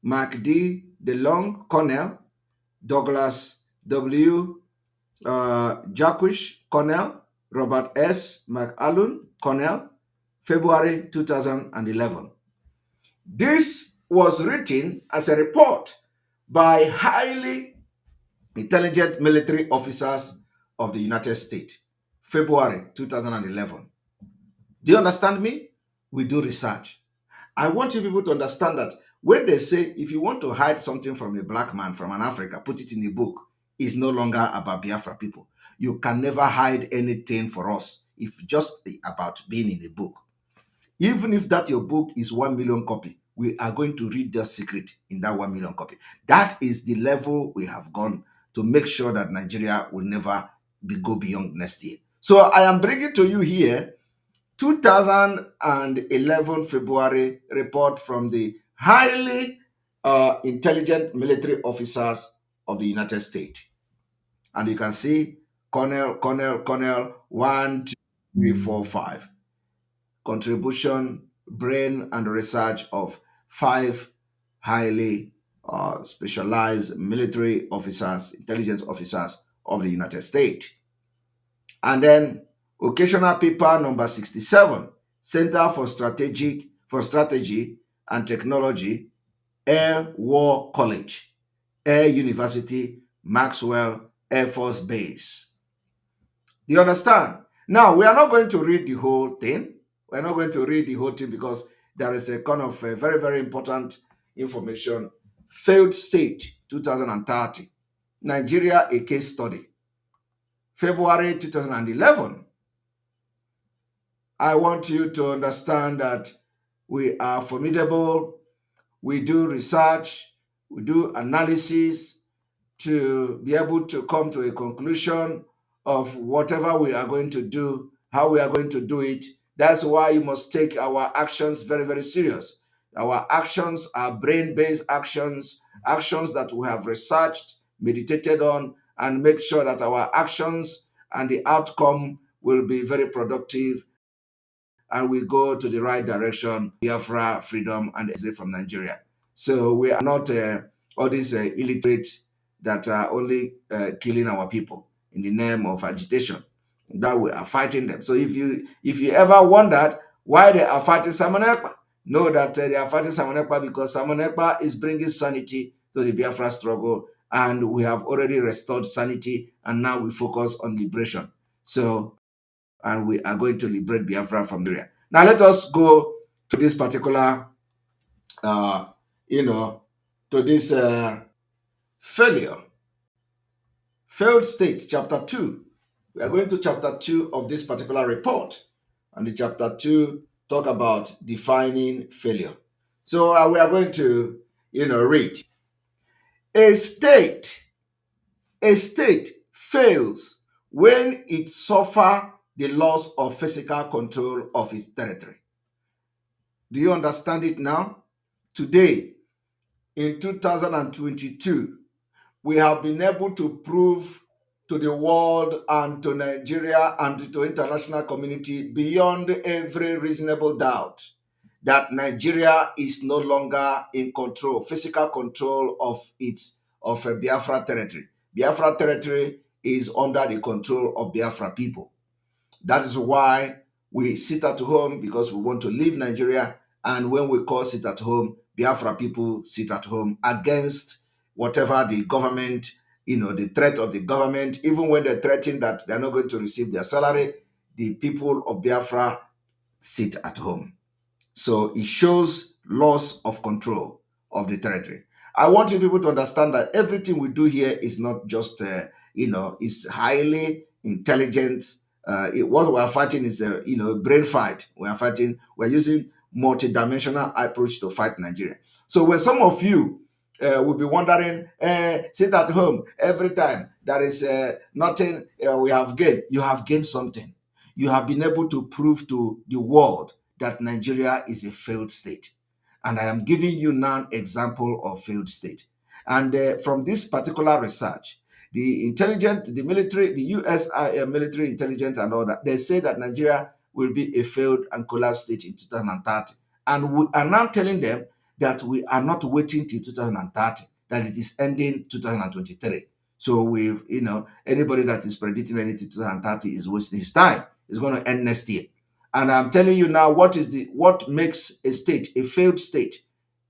Mark D. DeLong, Cornell, Douglas W. Jacquish, Cornell, Robert S. McAllen, Cornell, February 2011. This was written as a report by highly intelligent military officers of the United States, February 2011. Do you understand me? We do research. I want you people to understand that when they say if you want to hide something from a black man, from an Africa, put it in a book, it's no longer about Biafra people. You can never hide anything for us if just about being in a book. Even if that your book is 1 million copy, we are going to read the secret in that 1 million copy. That is the level we have gone to make sure that Nigeria will never go beyond next year. So I am bringing to you here 2011 February report from the highly intelligent military officers of the United States. And you can see Colonel, 1, 2, 3, 4, 5. Contribution, brain, and research of 5 highly specialized military officers, intelligence officers of the United States. And then occasional paper number 67, Center for Strategy and Technology, Air War College, Air University, Maxwell, Air Force Base. Do you understand? Now, we are not going to read the whole thing. We're not going to read the whole thing because there is a kind of a very, very important information. Failed state 2030. Nigeria, a case study. February 2011. I want you to understand that we are formidable. We do research. We do analysis to be able to come to a conclusion of whatever we are going to do, how we are going to do it. That's why you must take our actions very, very serious. Our actions are brain-based actions, actions that we have researched, meditated on, and make sure that our actions and the outcome will be very productive and we go to the right direction, Biafra, freedom, and exit from Nigeria. So we are not all these illiterate that are only killing our people in the name of agitation. That we are fighting them. So if you ever wondered why they are fighting Samanekpa, know that they are fighting Samanekpa because Samanekpa is bringing sanity to the Biafra struggle, and we have already restored sanity, and now we focus on liberation. So, and we are going to liberate Biafra from Nigeria. Now let us go to this particular, to this failed state, chapter 2. We are going to chapter 2 of this particular report. And the chapter 2 talk about defining failure. So we are going to, read. A state fails when it suffers the loss of physical control of its territory. Do you understand it now? Today, in 2022, we have been able to prove to the world and to Nigeria and to international community beyond every reasonable doubt that Nigeria is no longer in control, physical control of a Biafra territory. Biafra territory is under the control of Biafra people. That is why we sit at home, because we want to leave Nigeria. And when we call sit at home, Biafra people sit at home against whatever the government, the threat of the government. Even when they threaten that they're not going to receive their salary, the people of Biafra sit at home. So it shows loss of control of the territory. I want you people to understand that everything we do here is not just, is highly intelligent. What we are fighting is a, brain fight. We're using multidimensional approach to fight Nigeria. So when some of you will be wondering, sit at home every time, there is nothing we have gained. You have gained something. You have been able to prove to the world that Nigeria is a failed state. And I am giving you now an example of failed state. And from this particular research, the military, the US military intelligence and all that, they say that Nigeria will be a failed and collapsed state in 2030. And we are now telling them that we are not waiting till 2030, that it is ending 2023. So anybody that is predicting anything 2030 is wasting his time. It's going to end next year. And I'm telling you now, what makes a state a failed state?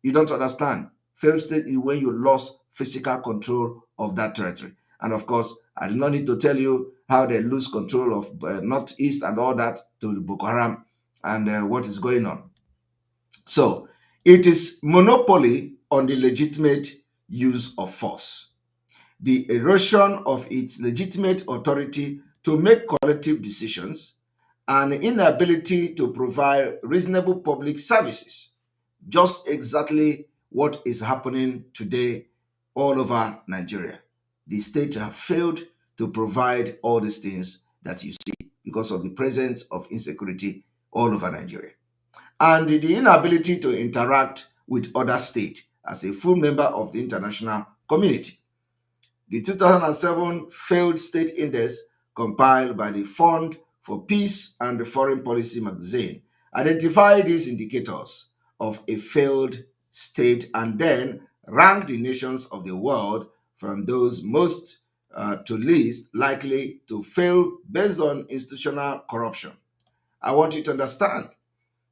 You don't understand. Failed state is when you lost physical control of that territory. And of course, I do not need to tell you how they lose control of Northeast and all that to Boko Haram and what is going on. So it is monopoly on the legitimate use of force, the erosion of its legitimate authority to make collective decisions, and inability to provide reasonable public services. Just exactly what is happening today all over Nigeria. The state have failed to provide all these things that you see because of the presence of insecurity all over Nigeria. And the inability to interact with other states as a full member of the international community. The 2007 Failed State Index, compiled by the Fund for Peace and Foreign Policy magazine, identified these indicators of a failed state and then ranked the nations of the world from those most to least likely to fail based on institutional corruption. I want you to understand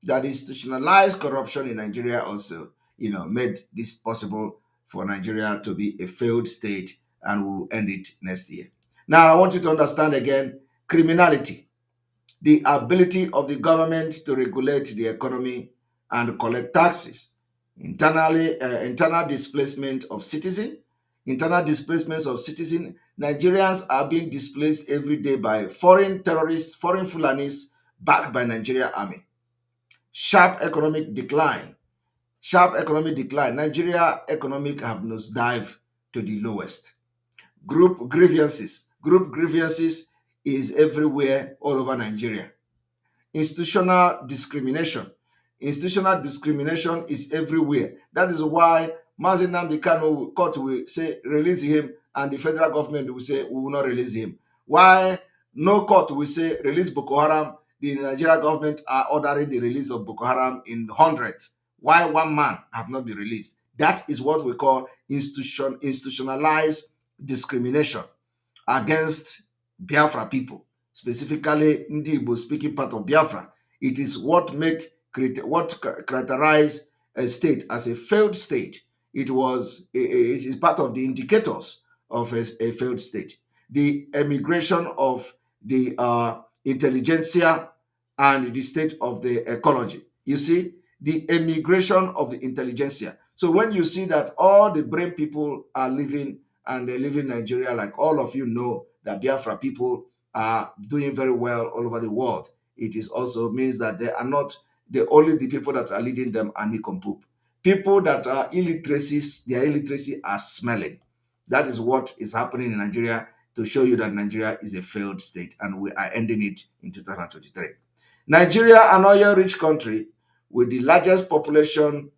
that institutionalized corruption in Nigeria also, made this possible for Nigeria to be a failed state, and we'll end it next year. Now, I want you to understand again criminality, the ability of the government to regulate the economy and collect taxes, internal displacement of citizens. Internal displacements of citizens. Nigerians are being displaced every day by foreign terrorists, foreign Fulanis backed by Nigeria army. Sharp economic decline. Sharp economic decline. Nigeria economic have nosedive to the lowest. Group grievances. Group grievances is everywhere all over Nigeria. Institutional discrimination. Institutional discrimination is everywhere. That is why Mazi Nnamdi Kanu court will say release him, and the federal government will say we will not release him. Why no court will say release Boko Haram? The Nigeria government are ordering the release of Boko Haram in hundreds. Why one man have not been released? That is what we call institutionalized discrimination against Biafra people, specifically Ndi Igbo speaking part of Biafra. It is what characterize a state as a failed state. It is part of the indicators of a failed state. The emigration of the intelligentsia and the state of the ecology. You see, the emigration of the intelligentsia. So when you see that all the brain people are leaving and they live in Nigeria, like all of you know that Biafra people are doing very well all over the world, it is also means that they are not the people that are leading them are nincompoop. People that are illiteracies, their illiteracy are smelling. That is what is happening in Nigeria to show you that Nigeria is a failed state and we are ending it in 2023. Nigeria, an oil-rich country with the largest population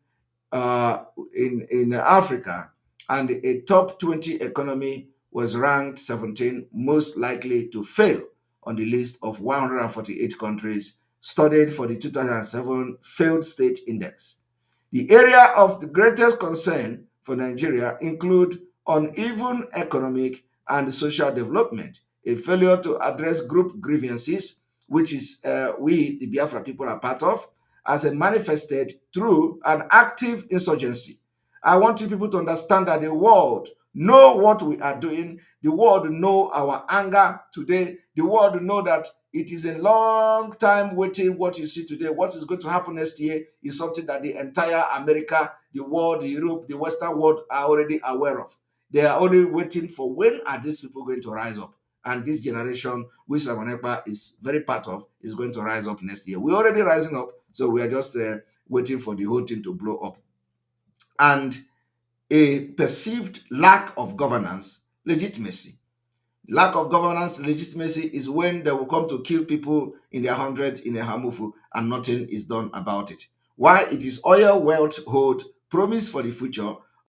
in Africa and a top 20 economy, was ranked 17 most likely to fail on the list of 148 countries studied for the 2007 Failed State Index. The area of the greatest concern for Nigeria include uneven economic and social development, a failure to address group grievances, which is we, the Biafra people, are part of, as a manifested through an active insurgency. I want you people to understand that the world know what we are doing. The world know our anger today. The world know that it is a long time waiting. What you see today, what is going to happen next year is something that the entire America, the world, Europe, the Western world are already aware of. They are only waiting for when are these people going to rise up. And this generation, which Samanekpa is very part of, is going to rise up next year. We're already rising up, so we are just waiting for the whole thing to blow up. And a perceived lack of governance legitimacy. Lack of governance legitimacy is when they will come to kill people in their hundreds in a Hamufu and nothing is done about it. Why? It is oil wealth hold promise for the future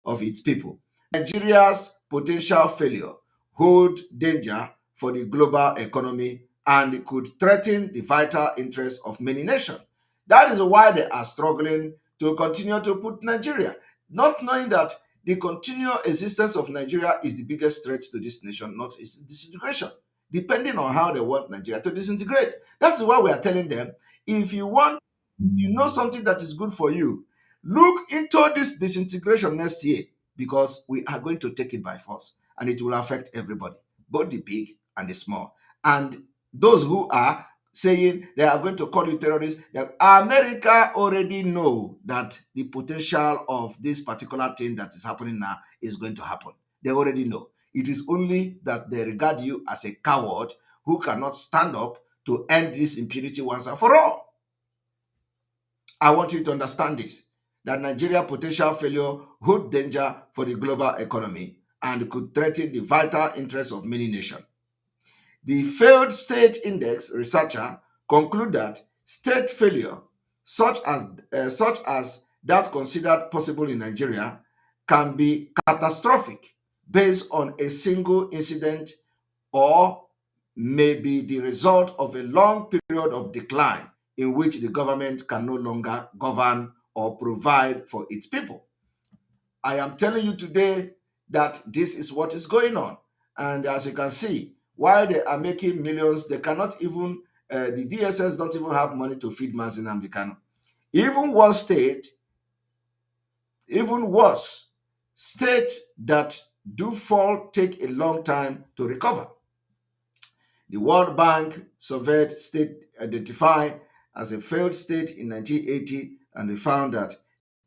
of its people. Nigeria's potential failure hold danger for the global economy and could threaten the vital interests of many nations. That is why they are struggling to continue to put Nigeria, not knowing that the continual existence of Nigeria is the biggest threat to this nation, not its disintegration, depending on how they want Nigeria to disintegrate. That's why we are telling them, if you know something that is good for you, look into this disintegration next year, because we are going to take it by force and it will affect everybody, both the big and the small. And those who are saying they are going to call you terrorists, America already know that the potential of this particular thing that is happening now is going to happen. They already know. It is only that they regard you as a coward who cannot stand up to end this impunity once and for all. I want you to understand this, that Nigeria potential failure hold danger for the global economy and could threaten the vital interests of many nations. The failed state index researcher conclude that state failure, such as that considered possible in Nigeria, can be catastrophic based on a single incident or may be the result of a long period of decline in which the government can no longer govern or provide for its people. I am telling you today that this is what is going on. And as you can see, while they are making millions, they cannot even, the DSS don't even have money to feed Mazi Nnamdi Kanu. Even one state, even worse, states that do fall take a long time to recover. The World Bank surveyed state identified as a failed state in 1980, and they found that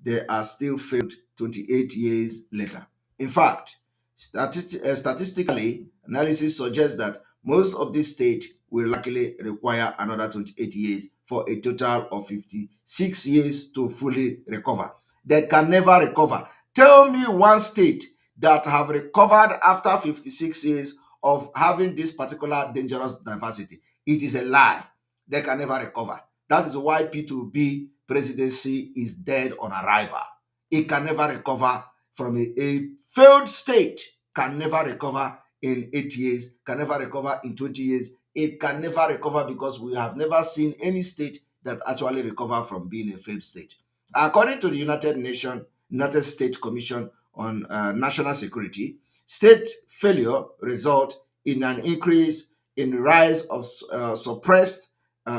they are still failed 28 years later. In fact, statistically, analysis suggests that most of these states will likely require another 28 years for a total of 56 years to fully recover. They can never recover. Tell me one state that have recovered after 56 years of having this particular dangerous diversity. It is a lie. They can never recover. That is why P2B presidency is dead on arrival. It can never recover from a failed state, can never recover in 8 years, can never recover in 20 years. It can never recover because we have never seen any state that actually recover from being a failed state. According to the United States Commission on National Security, state failure result in an increase in the rise of suppressed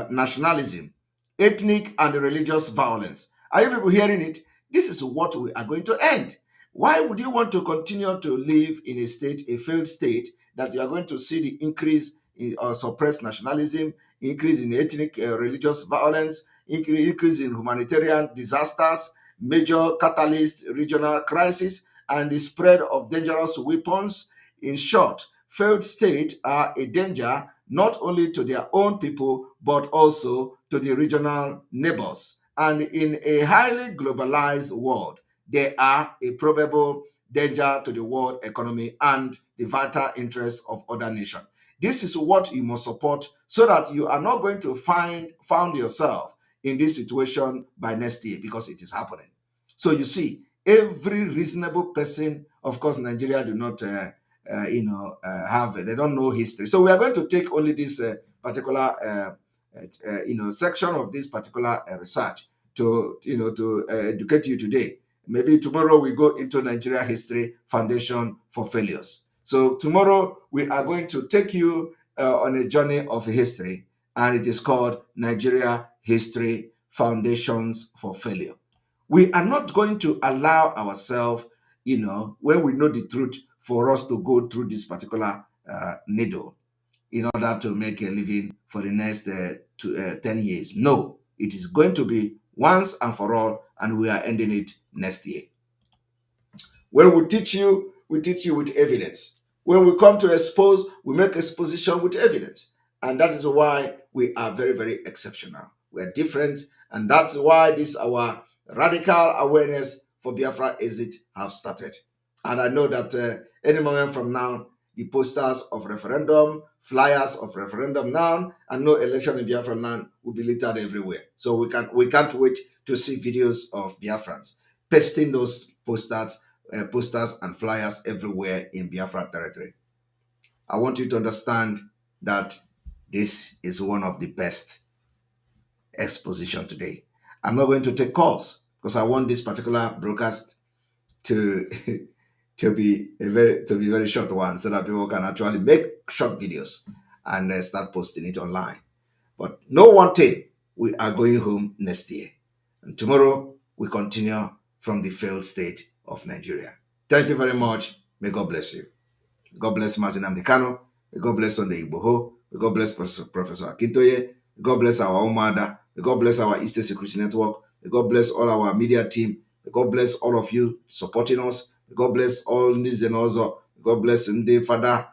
nationalism, ethnic and religious violence. Are you people hearing it? This is what we are going to end. Why would you want to continue to live in a state, a failed state, that you are going to see the increase in suppressed nationalism, increase in ethnic religious violence, increase in humanitarian disasters, major catalyst regional crisis, and the spread of dangerous weapons? In short, failed states are a danger not only to their own people, but also to the regional neighbors. And in a highly globalized world, they are a probable danger to the world economy and the vital interests of other nations. This is what you must support so that you are not going to find yourself in this situation by next year, because it is happening. So you see, every reasonable person, of course, Nigeria do not, they don't know history. So we are going to take only this particular, section of this particular research to educate you today. Maybe tomorrow we go into Nigeria History Foundation for Failures. So tomorrow we are going to take you on a journey of history, and it is called Nigeria History Foundations for Failure. We are not going to allow ourselves, when we know the truth, for us to go through this particular needle in order to make a living for the next 10 years. No, it is going to be once and for all, and we are ending it next year. When we teach you with evidence. When we come to expose, we make exposition with evidence. And that is why we are very, very exceptional. We are different, and that's why this our radical awareness for Biafra exit have started. And I know that any moment from now, the posters of referendum, flyers of referendum now, and no election in Biafra land will be littered everywhere. So we can't wait to see videos of Biafrans pasting those posters and flyers everywhere in Biafra territory. I want you to understand that this is one of the best exposition today. I'm not going to take calls because I want this particular broadcast to to be very short one, so that people can actually make short videos and start posting it online. But know one thing: we are going home next year, and tomorrow we continue from the failed state of Nigeria. Thank you very much. May God bless you. God bless Mazin Amdekano. May God bless Sunday Igboho. May God bless Professor Akintoye. May God bless our Umada. May God bless our Eastern Security Network. May God bless all our media team. May God bless all of you supporting us. May God bless all these and also. May God bless Nde Father.